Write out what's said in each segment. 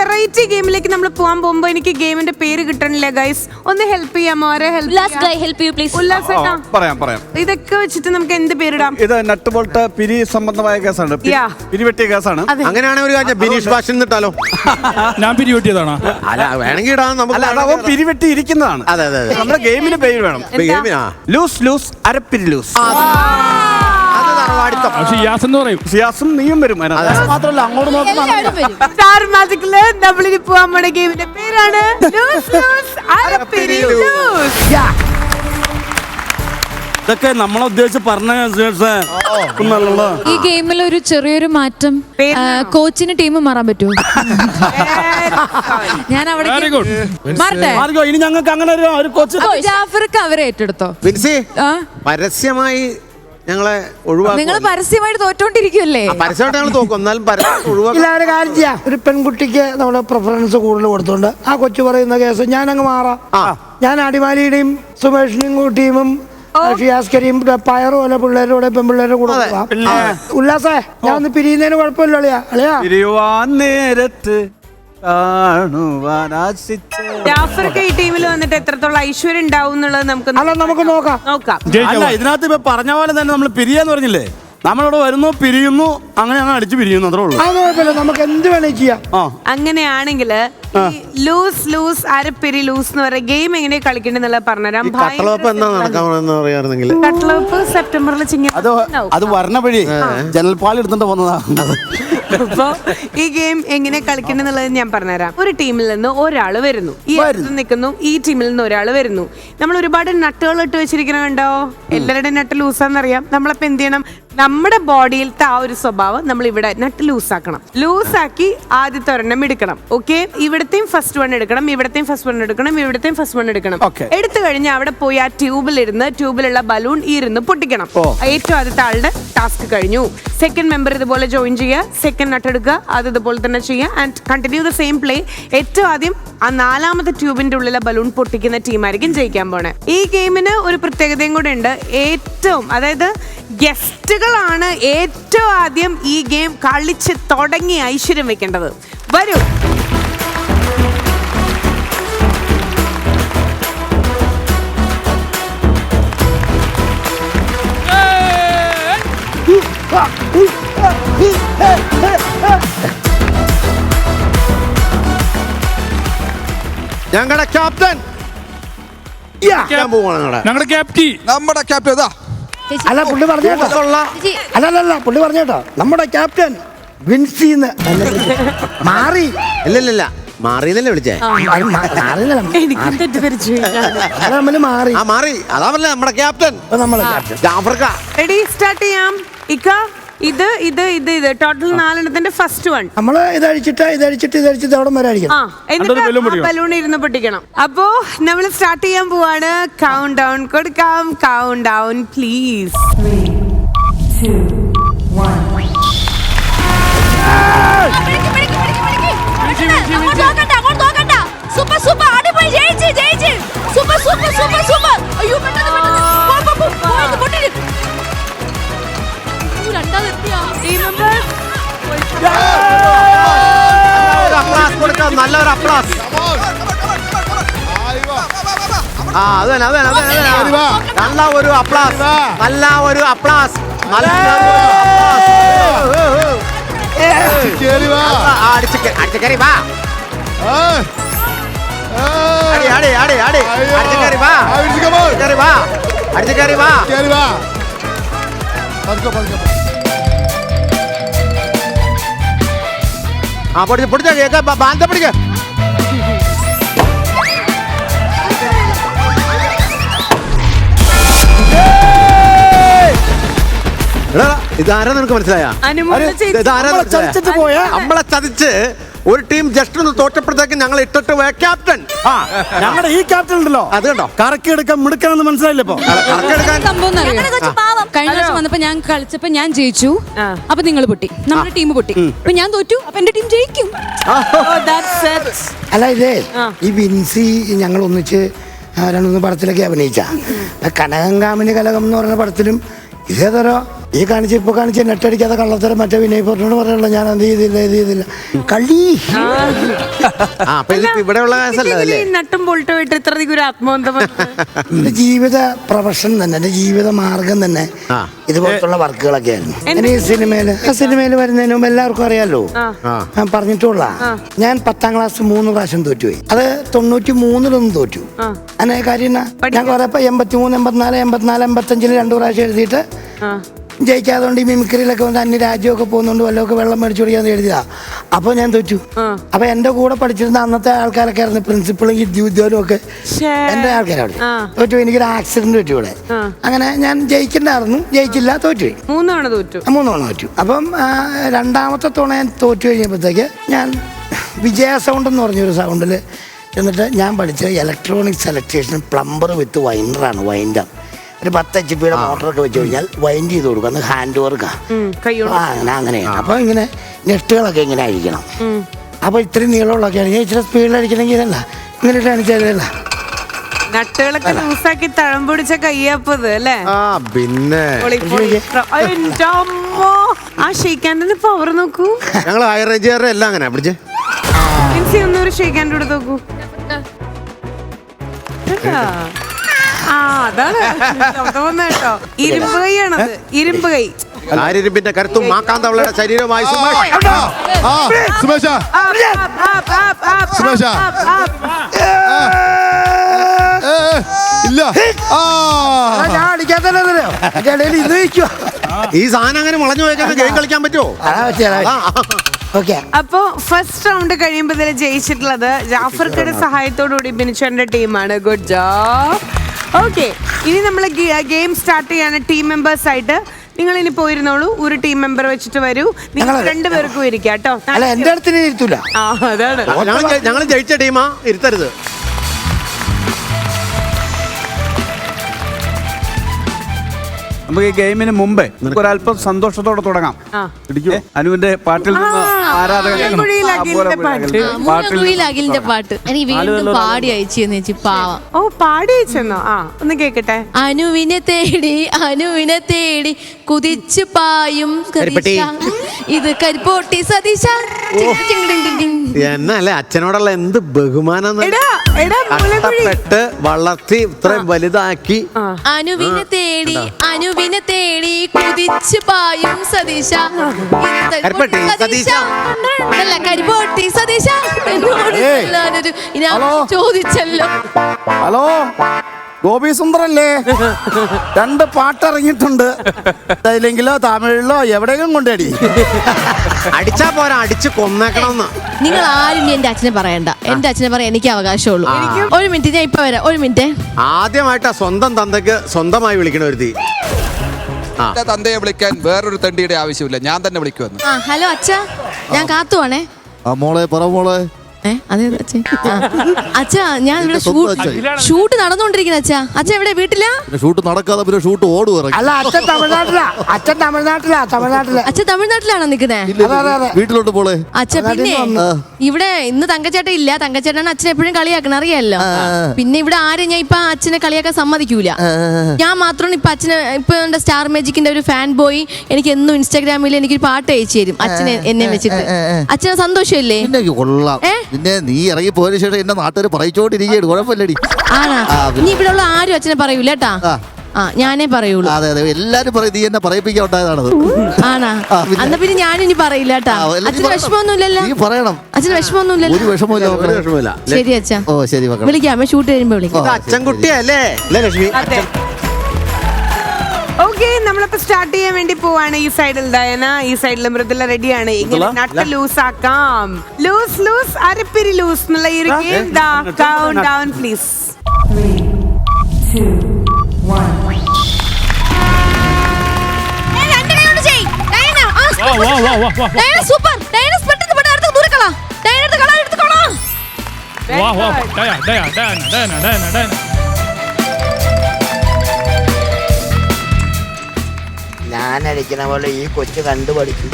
Variety ഗെയിമിലേക്ക് നമ്മൾ പോകാൻ പോകുമ്പോ എനിക്ക് ഗെയിമിന്റെ പേര് കിട്ടണില്ല ഗൈസ്. ഒന്ന് ഹെൽപ്പ് ചെയ്യാമോ? പറയാം. ഇതൊക്കെ വെച്ചിട്ട് നമുക്ക് എന്ത് പേരിടാം? ഇത് നട്ട് ബോൾട്ട് പിരി സംബന്ധമായ കേസാണ്, പിരിവെട്ടിയ കേസാണ്. അങ്ങനെയാണെങ്കിൽ ഒരു കാര്യം ബിനീഷ് ഭാഷൻ ഇട്ടാലോ? ഞാൻ പിരിവെട്ടിയതാണോ? അല്ല വേണമെങ്കിൽ ഇടാം. നമുക്ക് പിരിവെട്ടി ഇരിക്കുന്നതാണ്. അതെ നമ്മുടെ ഗെയിമിന് പേര് വേണം. Loose അരപ്പിരി loose. ഷിയാസ് എന്ന് പറയും. ഷിയാസും നീയും വരും. മാത്രമല്ല അങ്ങോട്ട് നോക്കുമ്പോൾ സ്റ്റാർ മാജിക്കില് നമ്മളിനി പോവാൻ പോണ ഗെയിമിന്റെ പേരാണ് ലൂസ് അരപ്പിരി ലൂസ്. ഇതൊക്കെ നമ്മളെ ഉദ്ദേശിച്ച് പറഞ്ഞ ഈ ഗെയിമിൽ ഒരു ചെറിയൊരു മാറ്റം, കോച്ചിന് ടീം മാറാൻ പറ്റുമോ? ഞാൻ അവിടെ മാറട്ടെ. ഇനി ഞങ്ങൾക്ക് അങ്ങനെ ഒരു കോച്ച് ജാഫർക്ക് അവരെ ഏറ്റെടുത്തോ? പരസ്യമായി ഞങ്ങളെ ഒഴിവാക്കും. നിങ്ങൾ പരസ്യമായിട്ട് തോറ്റോണ്ടിരിക്കുമല്ലേ? പരസ്യമായിട്ട് ഞങ്ങൾ തോക്കും, എന്നാലും ഒരു കാര്യം ചെയ്യാം. ഒരു പെൺകുട്ടിക്ക് നമ്മളെ പ്രിഫറൻസ് കൂടുതൽ കൊടുത്തോണ്ട് ആ കൊച്ചു പറയുന്ന കേസ് ഞാൻ അങ്ങ് മാറാം. ഞാൻ അടിമാലിയുടെയും സുമേഷിന്റെയും ടീമും ഷിയാസ്കരിയും പയറും പോലെ പിള്ളേരുടെ കൂടെ പെൺപിള്ളേരുടെ കൂടെ ഉല്ലാസേ ഞാൻ ഒന്ന് പിരിയുന്നതിന് കുഴപ്പമില്ല അളിയാ. പിരിയുവാൻ നേരത്ത് ജാഫർക്ക് ഈ ടീമിൽ വന്നിട്ട് എത്രത്തോളം ഐശ്വര്യം ഉണ്ടാവും എന്നുള്ളത് നമുക്ക് നോക്കാം. അല്ല, ഇതിനകത്ത് ഇപ്പൊ പറഞ്ഞ പോലെ തന്നെ നമ്മൾ പിരിയാന്ന് പറഞ്ഞില്ലേ, നമ്മളിവിടെ വരുന്നു പിരിയുന്നു, അങ്ങനെ അടിച്ചു പിരിയുന്നു, അത്രേ ഉള്ളൂ. നമുക്ക് എന്ത് വേണേ ചെയ്യാം. അങ്ങനെയാണെങ്കിൽ ലൂസ് അരപ്പിരി ലൂസ് എന്ന് പറയുന്ന ഗെയിം എങ്ങനെ കളിക്കണ്ടെന്നുള്ള പറഞ്ഞുതരാം. കട്ട്ലപ്പ് സെപ്റ്റംബറിൽ അത് വരണ വഴി ജനൽപ്പാൽ എടുത്തിട്ട് വന്നതാ. അപ്പൊ ഈ ഗെയിം എങ്ങനെ കളിക്കണ്ടെന്നുള്ളത് ഞാൻ പറഞ്ഞുതരാം. ഒരു ടീമിൽ നിന്ന് ഒരാൾ വരുന്നു, ഈ നിൽക്കുന്നു, ഈ ടീമിൽ നിന്ന് ഒരാൾ വരുന്നു. നമ്മൾ ഒരുപാട് നട്ടുകൾ ഇട്ട് വെച്ചിരിക്കണ കണ്ടോ? എല്ലാവരുടെയും നട്ട് ലൂസാന്നറിയാം. നമ്മളപ്പോ എന്ത് ചെയ്യണം? നമ്മുടെ ബോഡിയിലത്തെ ആ ഒരു സ്വഭാവം നമ്മൾ ഇവിടെ നട്ട് ലൂസാക്കണം. ലൂസാക്കി ആദ്യത്തെ ഒരെണ്ണം എടുക്കണം. ഓക്കെ, ഇവിടത്തെയും ഫസ്റ്റ് വൺ എടുക്കണം, ഇവിടത്തെയും ഫസ്റ്റ് വൺ എടുക്കണം, ഇവിടത്തെയും ഫസ്റ്റ് വൺ എടുക്കണം. എടുത്തു കഴിഞ്ഞ് അവിടെ പോയി ആ ട്യൂബിലിരുന്ന് ട്യൂബിലുള്ള ബലൂൺ ഇരുന്ന് പൊട്ടിക്കണം. ഏറ്റവും ആദ്യത്തെ ആളുടെ ടാസ്ക് കഴിഞ്ഞു. സെക്കൻഡ് മെമ്പർ ഇതുപോലെ ജോയിൻ ചെയ്യുക, സെക്കൻഡ് നട്ട് എടുക്കുക, അത് ഇതുപോലെ തന്നെ ചെയ്യുക and continue the same play. ഏറ്റവും ആദ്യം ആ നാലാമത്തെ ട്യൂബിന്റെ ഉള്ളിലെ ബലൂൺ പൊട്ടിക്കുന്ന ടീമായിരിക്കും ജയിക്കാൻ പോണേ. ഈ ഗെയിമിന് ഒരു പ്രത്യേകതയും കൂടെ ഉണ്ട്. അതായത് ഗസ്റ്റുകളാണ് ഏറ്റവും ആദ്യം ഈ ഗെയിം കളിച്ച് തുടങ്ങി ഐശ്വര്യം വെക്കേണ്ടത്. വരൂ. ഞങ്ങളുടെ ക്യാപ്റ്റൻ ഞങ്ങളുടെ ക്യാപ്റ്റൻ അല്ല പുള്ളി പറഞ്ഞേട്ടോ. അല്ലല്ല പുള്ളി പറഞ്ഞേട്ടോ നമ്മുടെ ക്യാപ്റ്റൻ വിൻസിന്ന് മാറി. ഇല്ല മാറിന്നല്ലേ വിളിച്ചേ? മാറി അതാ പറഞ്ഞ നമ്മുടെ ക്യാപ്റ്റൻ ജാഫർക്ക. റെഡി, സ്റ്റാർട്ട് ചെയ്യാം. ഇക്ക ഇത് ടോട്ടൽ 4 ഫസ്റ്റ് വൺ നമ്മള് ഇതടിച്ചിട്ട് അവിടെ വരെ അടിക്കണം. ബലൂൺ ഇരുന്ന് പൊട്ടിക്കണം. അപ്പോ നമ്മൾ സ്റ്റാർട്ട് ചെയ്യാൻ പോവാണ്. കൗണ്ട് ഡൗൺ കൊടുക്കാം. Count down please. 3, 2, 1. നല്ലൊരു അപ്ലാസ്. നല്ല ഒരു അപ്ലാസ്. അടിച്ചേറി വാ. പൊടിച്ച ബാന്ധ പിടിക്ക. ഇതാരാ നിനക്ക് മനസ്സിലായ? നമ്മളെ ചതിച്ച് ഒരു ടീം ജസ്റ്റ് ഒന്ന് തോറ്റപ്പോഴത്തേക്ക് ഞങ്ങൾ ഇട്ടിട്ട് പോയ ക്യാപ്റ്റൻ. ഞങ്ങളുടെ ഈ ക്യാപ്റ്റൻ ഉണ്ടല്ലോ, അത് കണ്ടോ കറക്കിയെടുക്കാൻ മിടുക്കാണെന്ന് മനസ്സിലായില്ലേ? ഇപ്പൊ കഴിഞ്ഞ വർഷം വന്നപ്പോ ഞാൻ കളിച്ചപ്പോ ഞാൻ ജയിച്ചു, അപ്പൊ നിങ്ങൾ പൊട്ടി, നമ്മുടെ ടീം പൊട്ടി. അപ്പൊ ഞാൻ തോറ്റു, അപ്പൊ എന്റെ ടീം ജയിക്കും. അല്ല ഇതേ ഈ വിൻസി ഞങ്ങൾ ഒന്നിച്ച് 2-3 പടത്തിലൊക്കെ അഭിനയിച്ച കനകങ്കാമിനി കലകം എന്ന് പറയുന്ന പടത്തിലും ഇതേതരോ ഈ ഇപ്പൊ കാണിച്ച നെട്ടടിക്കാതെ കള്ളത്തരം മറ്റേ വിനയ് ഫോർട്ടിനോട് പറയാനുള്ള ഞാൻ അത് ചെയ്തില്ല കളി. അപ്പൊ ഇത് ഇവിടെയുള്ള കേസല്ല അല്ലേ? നട്ടും പൊളിട്ടുമായിട്ട് ഇത്ര ഒരു ആത്മബന്ധം എന്റെ ജീവിത പ്രൊഫഷൻ തന്നെ, എന്റെ ജീവിത മാർഗം തന്നെ ഇതുപോലത്തുള്ള വർക്കുകളൊക്കെ ആയിരുന്നു. ഈ സിനിമയില് വരുന്നതിന് മുമ്പ് എല്ലാവർക്കും അറിയാലോ, ഞാൻ പറഞ്ഞിട്ടുള്ള ഞാൻ 10ാം ക്ലാസ് 3 പ്രാവശ്യം തോറ്റുപോയി. അത് 93 തോറ്റു. അങ്ങനെ കാര്യം ഞാൻ കുറെ 83, 84, 85 2 പ്രാവശ്യം എഴുതിയിട്ട് ജയിക്കാതുകൊണ്ട് ഈ മിമിക്രിയിലൊക്കെ വന്ന് അന്യ രാജ്യമൊക്കെ പോകുന്നോണ്ട് വല്ലതൊക്കെ വെള്ളം മേടിച്ചു കുടിക്കാന്ന് എഴുതിയതാ. അപ്പൊ ഞാൻ തോറ്റു. അപ്പൊ എന്റെ കൂടെ പഠിച്ചിരുന്ന അന്നത്തെ ആൾക്കാരൊക്കെ ആയിരുന്നു, പ്രിൻസിപ്പളും വിദ്യാലും ഒക്കെ എന്റെ ആൾക്കാരാണ്. തോറ്റു. എനിക്കൊരു ആക്സിഡന്റ് പറ്റി ഇവിടെ. അങ്ങനെ ഞാൻ ജയിക്കണ്ടായിരുന്നു, ജയിച്ചില്ല, തോറ്റുപോയി. 3 തവണ തോറ്റു. അപ്പം 2ാമത്തെ തവണ ഞാൻ തോറ്റു കഴിഞ്ഞപ്പോഴത്തേക്ക് ഞാൻ വിജയ സൗണ്ട് എന്ന് പറഞ്ഞൊരു സൗണ്ടിൽ എന്നിട്ട് ഞാൻ പഠിച്ച ഇലക്ട്രോണിക്സ് ഇലക്ട്രീഷ്യൻ പ്ലംബർ വിത്ത് വൈൻഡറാണ്. വൈൻഡർ ഒരു 10 HP മോട്ടറൊക്കെ വെച്ച് കഴിഞ്ഞാൽ വൈൻഡ് ചെയ്ത് കൊടുക്കും. അന്ന് ഹാൻഡ് വർക്കാണ്. അങ്ങനെയാണ്. അപ്പൊ ഇങ്ങനെ നെട്ടുകളൊക്കെ ഇങ്ങനെ അഴിക്കണം. അപ്പൊ ഇത്രയും നീളമുള്ളൊക്കെ ആണെങ്കിൽ ഇച്ചിരി സ്പീഡിൽ അടിക്കണമെങ്കിൽ ഇതല്ല, ഇങ്ങനെ അടിച്ചാലല്ല നട്ടുകളൊക്കെ ലൂസാക്കി തഴം പിടിച്ച കയ്യപ്പത് അല്ലേ? പിന്നെ ആ ഷെയ്ക്കാൻ്റെ പവർ നോക്കൂ. ഞങ്ങൾ ഹൈ റേഞ്ചുകാരുടെ എല്ലാം അങ്ങനെ പിടിച്ചേ. ഒന്നൊരു ഷെയ്ക്കാൻ്റെ കൂടെ നോക്കൂ. അതാണ് കേട്ടോ, ഇരുമ്പ് കൈയാണത്, ഇരുമ്പ് കൈ. ആരിരുമ്പിന്റെ കരുത്തും മാക്കാന്തവളയുടെ ശരീരമായി ഞാൻ അടിക്കാത്തല്ലോ. ഈ സാധനം അങ്ങനെ മുളഞ്ഞു പോയി ഗെയിം കളിക്കാൻ പറ്റുമോ? അപ്പോ ഫസ്റ്റ് റൗണ്ട് കഴിയുമ്പോൾ ഇതിൽ ജയിച്ചിട്ടുള്ളത് ജാഫർക്കയുടെ സഹായത്തോടുകൂടി ബിനിച്ചേട്ടന്റെ ടീമാണ്. Good job. ഓക്കെ, ഇനി നമ്മൾ ഗെയിം സ്റ്റാർട്ട് ചെയ്യാണ്. ടീം മെമ്പേഴ്സ് ആയിട്ട് നിങ്ങൾ ഇനി പോയിരുന്നോളൂ. ഒരു ടീം മെമ്പർ വെച്ചിട്ട് വരൂ. നിങ്ങൾ 2 പേർക്കും ഇരിക്കാം കേട്ടോ. എന്റെ അടുത്ത് ഇരുത്തൂല. അതാണ് ഞങ്ങൾ ജയിച്ച ടീമാ, ഇരുത്തരുത്. നമുക്ക് ഈ ഗെയിമിന് മുമ്പേ ഒരല്പം സന്തോഷത്തോടെ തുടങ്ങാം. അനുവിന്റെ പാട്ടിൽ നിന്ന് അഖിലിന്റെ പാട്ട് എനിക്ക് വീണ്ടും പാടി അയച്ചു ചേച്ചി, പാവം. ഓ, പാടി അയച്ചെന്നോ? ഒന്ന് കേക്കട്ടെ. അനുവിനെ തേടി കുതിച്ചു പായും ഇത് കരിപ്പോട്ടി സതീശ. എന്നല്ലേ അച്ഛനോടുള്ള എന്ത് ബഹുമാനം. കഷ്ടപ്പെട്ട് വളർത്തി ഇത്രയും വലുതാക്കി. അനുവിനെ തേടി കുതിച്ചു പായും സതീശ. കരിപ്പോട്ടി സതീശ ചോദിച്ചല്ലോ. ഹലോ, ഗോപി സുന്ദറല്ലേ? 2 പാട്ട് ഇറങ്ങിയിട്ടുണ്ട്. ഇല്ലെങ്കിലോ തമിഴിലോ എവിടെയെങ്കിലും കൊണ്ടേടി. അടിച്ചാ പോരാ, അടിച്ച് കൊന്നേക്കണമെന്ന്. നിങ്ങൾ ആരും എന്റെ അച്ഛനെ പറയണ്ട. എന്റെ അച്ഛനെ പറയാൻ എനിക്ക് അവകാശമുള്ളൂ. 1 മിനിറ്റ്, ഞാൻ ഇപ്പൊ വരാം. 1 മിനിറ്റ്. ആദ്യമായിട്ടാ സ്വന്തം തന്തയ്ക്ക് സ്വന്തമായി വിളിക്കണ ഒരു തീ. തന്തയെ വിളിക്കാൻ വേറൊരു തണ്ടിയുടെ ആവശ്യമില്ല, ഞാൻ തന്നെ വിളിക്കുമെന്ന്. ഹലോ അച്ഛാ, ഞാൻ കാത്തുവാണേ. മോളെ പറ മോളെ. അച്ഛാ, ഞാൻ ഇവിടെ ഷൂട്ട് നടന്നുകൊണ്ടിരിക്കുന്ന അച്ഛാ. അച്ഛൻ എവിടെ? വീട്ടിലാ? ഷൂട്ട് നടക്കാതെ പിന്നെ ഷൂട്ട് ഓടുക. അല്ല, അച്ഛൻ തമിഴ്നാട്ടിലാ. അച്ഛൻ തമിഴ്നാട്ടിലാണോ നിൽക്കുന്നത്? വീട്ടിലോട്ട് പോളെ. അച്ഛൻ പിന്നെ ഇവിടെ ഇന്ന് തങ്കച്ചേട്ടൻ ഇല്ല. തങ്കച്ചേട്ടൻ അച്ഛൻ എപ്പോഴും കളിയാക്കണം, അറിയാലോ. പിന്നെ ഇവിടെ ആരും ഞാൻ ഇപ്പൊ അച്ഛനെ കളിയാക്കാൻ സമ്മതിക്കൂല. ഞാൻ മാത്രമാണ് ഇപ്പൊ അച്ഛന് ഇപ്പൊ സ്റ്റാർ മാജിക്കിന്റെ ഒരു ഫാൻ ബോയ്. എനിക്ക് എന്നും ഇൻസ്റ്റാഗ്രാമിൽ എനിക്കൊരു പാട്ട് അയച്ചു തരും അച്ഛനെ, എന്നെ വെച്ചിട്ട്. അച്ഛന് സന്തോഷമല്ലേ? പിന്നെ നീ ഇറങ്ങി പോയതിനു ശേഷം എന്റെ നാട്ടുകാർ പറയിച്ചോണ്ടിരിക്കുകയാണ്. കുഴപ്പമില്ലടി. ആണോ? ഇനി ഇവിടെ ഉള്ള ആരും അച്ഛനെ പറയൂല കേട്ടാ. ഞാനേ പറയുള്ളൂ. അതെ അതെ, എല്ലാരും പറയും നീ എന്നെ പറയിപ്പിക്കാൻ ഉണ്ടായതാണത്. ആണാ? എന്നാ പിന്നെ ഞാനിനി പറയില്ല കേട്ടാ. അച്ഛന് വിഷമമൊന്നുമില്ലല്ലോ? നീ പറയണം. അച്ഛന് വിഷമമൊന്നുമില്ലല്ലോ? ഒരു വിഷമമില്ല. ശരി അച്ഛാ. ഓ ശരി, വിളിക്കാം. ഷൂട്ട് കഴിയുമ്പോ വിളിക്കാം. അച്ഛൻ കുട്ടിയല്ലേ ലക്ഷ്മി? ഓക്കെ, നമ്മളിപ്പോ സ്റ്റാർട്ട് ചെയ്യാൻ വേണ്ടി പോവാണ്. ഈ സൈഡിൽ ഡയന, ഈ സൈഡിൽ മൃദുല റെഡിയാണ്. ഇങ്ങനെ നട്ട് ലൂസ് ആക്കാം. ലൂസ് അരപ്പിരി ലൂസ് എന്നുള്ള ഈ ഒരു game. Count down please. 3, 2, 1. Super. ഞാൻ അടിക്കണ പോലെ ഈ കൊച്ചു കണ്ടു പഠിക്കും.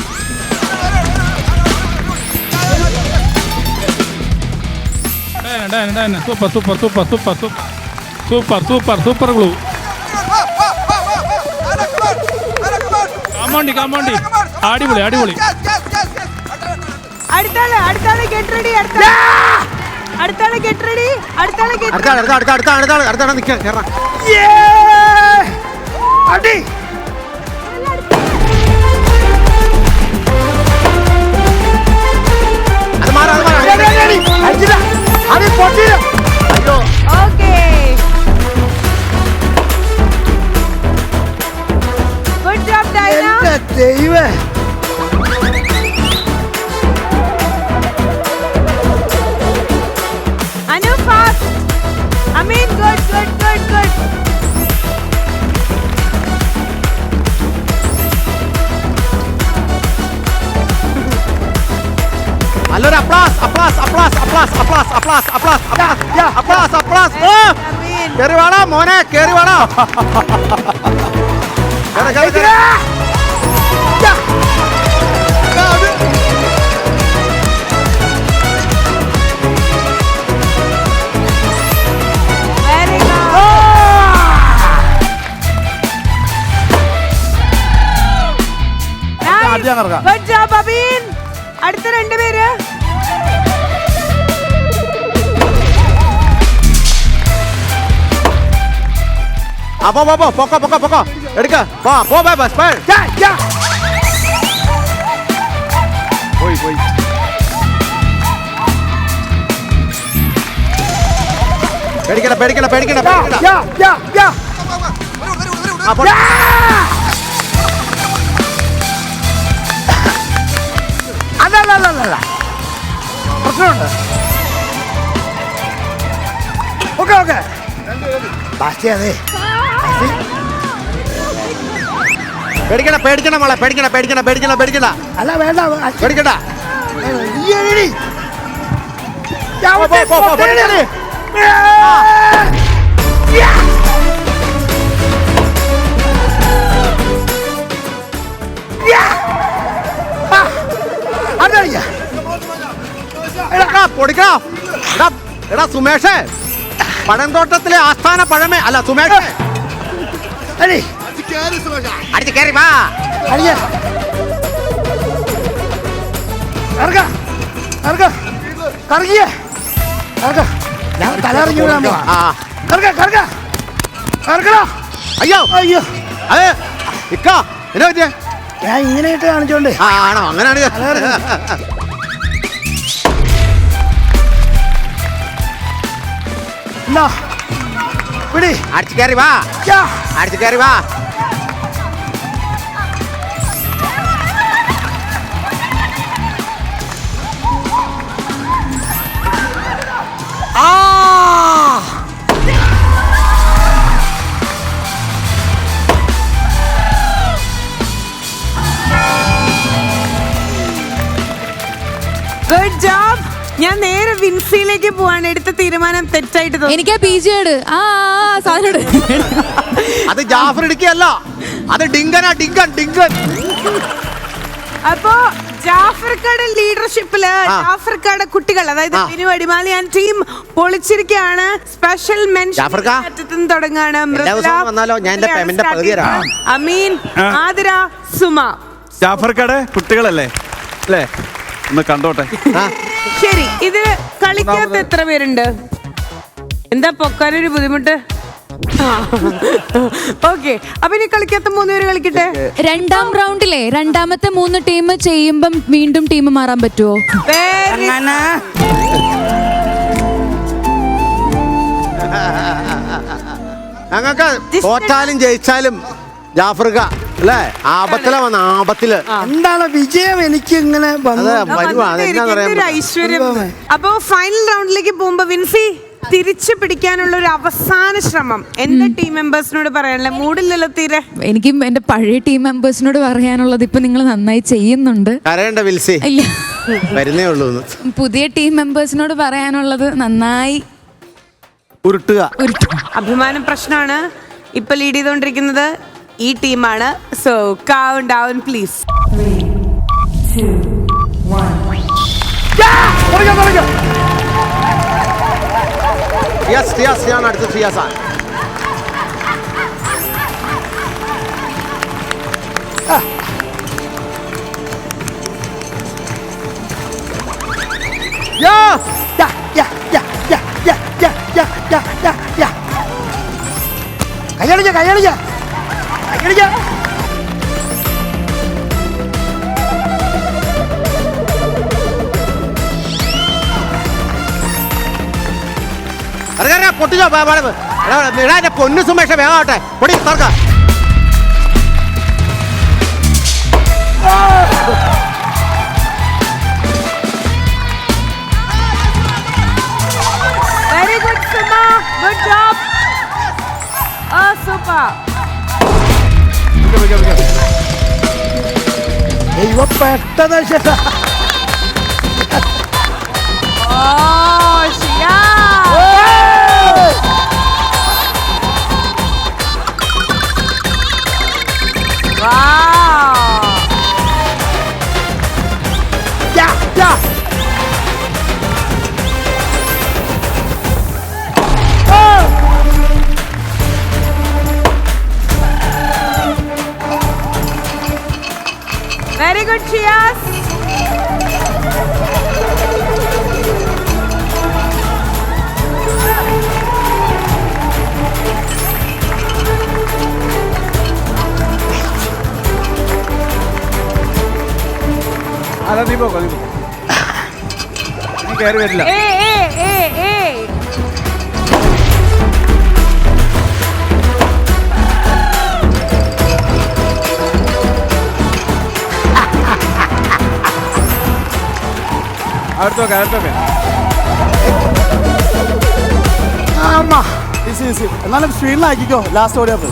Super glue. കമോണ്ടി അടിപൊളി അടിപൊളി. അടുത്താള് ഗെറ്റ് റെഡി. അടുത്താള് ഗെറ്റ് റെഡി. അടുത്താണ് നിൽക്കാൻ കേറാം. അടി അത് മാറാ അടിച്ചില്ല അത് പൊട്ടില്ല. അയ്യോ ഓക്കേ. Good job ഡൈന. എന്റെ ദൈവമേ. അനു ഫാസ്റ്റ്. അമീൻ ഗുഡ്. നല്ലൊരു അപ്ലാസ്. അമീൻ. കേറി വേണോ മോനെ, കേറി വേണോ? Very good. ആദ്യം ഇറങ്ങാം. ഗുഡ് ജോബ് അമീൻ. അടുത്ത രണ്ടുപേര്. പൊക്കോ എടുക്ക പോ ബസ് പോയി പേടിക്കണ്ട ആ, പോ. അല്ല പ്രശ്നമുണ്ട്. ഓക്കെ ബാക്കി അതെ പേടിക്കണ്ട മോളെ, പേടിക്കണ്ട അല്ല വേണ്ട പേടിക്കണ്ട. ഈ എഴുതി. പോ. അതറിയാ എടാ സുമേഷേ, പഴംതോട്ടത്തിലെ ആസ്ഥാന പഴമേ അല്ല സുമേഷേ, അടി അടിച്ച് കയറി വാ. അടിയ കറങ്ങിയ ഞാൻ തലറിഞ്ഞു വിടാൻ പോവാ. ആ കറക്കടാ. അയ്യോ അയ്യോ അതെ ഇക്ക എന്നാ പറ്റിയേ? ഞാൻ ഇങ്ങനെ ഇട്ട് കാണിച്ചോണ്ട് ആണോ? അങ്ങനെയാണ് എന്നാ പിടി. അടിച്ച് കയറി വാ. Good job. ഞാൻ നേരെ വിൻസിയിലേക്ക് പോവാണ്. എടുത്ത തീരുമാനം തെറ്റായിട്ട് തോന്നി. എനിക്ക് പിജിയോട് സാധനം അത് ജാഫർ ഇടുക്കിയല്ല, അത് ഡിങ്കൻ. അപ്പോ ജാഫർക്കാട് ലീഡർഷിപ്പില് ജാഫർക്കാട് കുട്ടികൾ, അതായത് ബിനു അടിമാലി ആൻഡ് ടീം പൊളിച്ചിരിക്കുകയാണ്. സ്പെഷ്യൽ മെൻഷൻ തുടങ്ങാണ്. വന്നാലോ ഞാൻ എന്റെ പേയ്മെന്റ് പകുതി തരാം. അമീൻ, ആതിര, സുമ. ജാഫർക്കാട് കുട്ടികളല്ലേ അല്ലേ? ഒന്ന് കണ്ടോട്ടെ. ശരി, ഇതില് കളിക്കാത്ത എത്ര പേരുണ്ട്? എന്താ പൊക്കാനൊരു ബുദ്ധിമുട്ട്? ഓക്കെ, അപ്പൊ ഇനി കളിക്കാത്ത 3 പേര് കളിക്കട്ടെ. രണ്ടാം റൗണ്ടിലെ രണ്ടാമത്തെ 3 ടീം ചെയ്യുമ്പം വീണ്ടും ടീം മാറാൻ പറ്റുമോ? ഞങ്ങൾക്ക് തോറ്റാലും ജയിച്ചാലും ജാഫർക്ക അല്ലേ ആപത്തില് എന്താണ് വിജയം എനിക്ക് ഇങ്ങനെ ഐശ്വര്യം. അപ്പൊ ഫൈനൽ റൗണ്ടിലേക്ക് പോകുമ്പോ വിൻസി തിരിച്ചു പിടിക്കാനുള്ള ഒരു അവസാന ശ്രമം എന്താ ടീം മെമ്പേഴ്സിനോട് പറയാനുള്ള? മൂഡില്ലല്ലോ തീരെ. എനിക്കും എന്റെ പഴയ ടീം മെമ്പേഴ്സിനോട് പറയാനുള്ളത്, ഇപ്പൊ നിങ്ങൾ നന്നായി ചെയ്യുന്നുണ്ട്. കരയണ്ട വിൽസി, ഇല്ല വരുന്നേ ഉള്ളൂ. പുതിയ ടീം മെമ്പേഴ്സിനോട് പറയാനുള്ളത് നന്നായി ഉരുട്ടുക. അഭിമാനം പ്രശ്നമാണ്. ഇപ്പൊ ലീഡ് ചെയ്തുകൊണ്ടിരിക്കുന്നത് ഈ ടീമാണ്. So count down please. 3, 2, 1. ഞാൻ അടുത്ത ഫിയാസാണ്. കൈയടിക്ക കൈയടിക്ക കൈയടിക്ക. പൊട്ടിച്ചോ എന്റെ പൊന്നു സുമേഷ വേഗാട്ടെ പൊടി തുറക്ക. Very good Suma, good job. Super. ഇവ പെട്ടെന്ന് ചേട്ടാ. Very good, Shias. അതാ നീ പോക്കോ, നീ കയറി വരില്ല. അടുത്തൊക്കെ എന്നാലും സ്ക്രീനിലാക്കിക്കോ ലാസ്റ്റ് ഓടിയപ്പോ.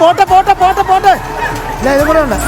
പോട്ടെ പോട്ടെ പോട്ടെ പോട്ടെ. ഇത് കൂടെ ഉണ്ട്.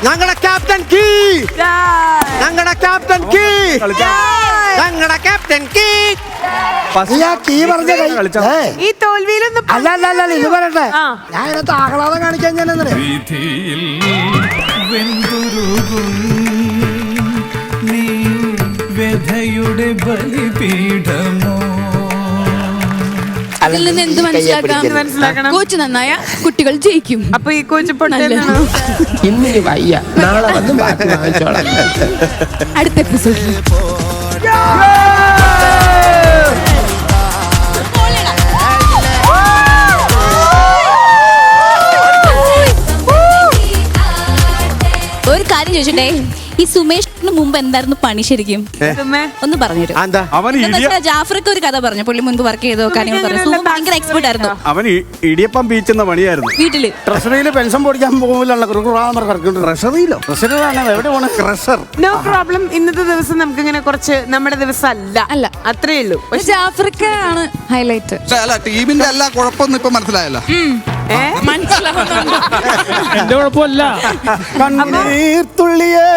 ഞങ്ങളുടെ ക്യാപ്റ്റൻ കീ, ഞങ്ങളുടെ ക്യാപ്റ്റൻ കീ, ഞങ്ങളുടെ ക്യാപ്റ്റൻ കീ. കീ പറഞ്ഞ ഈ തോൽവിയിലൊന്നും അല്ല അല്ല അല്ല ഇത് പറയട്ടെ. ഞാൻ ഇതിനകത്ത് ആഹ്ലാദം കാണിക്കാൻ ഞാൻ വ്യഥയുടെ ബലിപീഠമോ. അതിൽ നിന്ന് എന്ത് മനസ്സിലാക്കണം? കോച്ച് നന്നായ കുട്ടികൾ ജയിക്കും. അപ്പൊ ഈ കോച്ച് പൊട്ടനാണോ? ഇന്നിനി വയ്യ, നാളെ വന്ന് ബാക്കി വാങ്ങിച്ചോളാം. അടുത്ത എപ്പിസോഡിൽ ഒരു കാര്യം ചോദിച്ചിട്ടേ, ഈ സുമേഷ് മുമ്പ് എന്തായിരുന്നു പണി ശരിക്കും ഒന്ന് പറഞ്ഞുതരും. എന്താ അവൻ ജാഫർക്ക് ഒരു കഥ പറഞ്ഞു. പുള്ളി മുൻപ് വർക്ക് ചെയ്തോ കാര്യങ്ങൾ പറഞ്ഞു. ഭയങ്കര എക്സ്പെർട്ട് ആയിരുന്നു. അവൻ ഇടിയപ്പം പീച്ചുന്ന പണിയായിരുന്നു. വീട്ടില് ട്രഷറിയിൽ പെൻഷൻ പൊടിക്കാൻ പോകുമ്പോൾ ട്രഷറിയിലോ? ട്രഷറിയിലാണ് എവിടെ പോണ ക്രഷർ. No problem. ഇന്നത്തെ ദിവസം നമുക്ക് ഇങ്ങനെ കുറച്ച് നമ്മുടെ ദിവസം അല്ല അത്രേ ഉള്ളൂ. ജാഫർക്ക് ആണ് ഹൈലൈറ്റ്. പക്ഷേ അല്ല, ടീമിന്റെ എല്ലാ കുഴപ്പമൊന്നും ഇപ്പൊ മനസ്സിലായല്ലോ. എന്റെ കുഴപ്പമല്ല. കണ്ണീർത്തുള്ളിയെ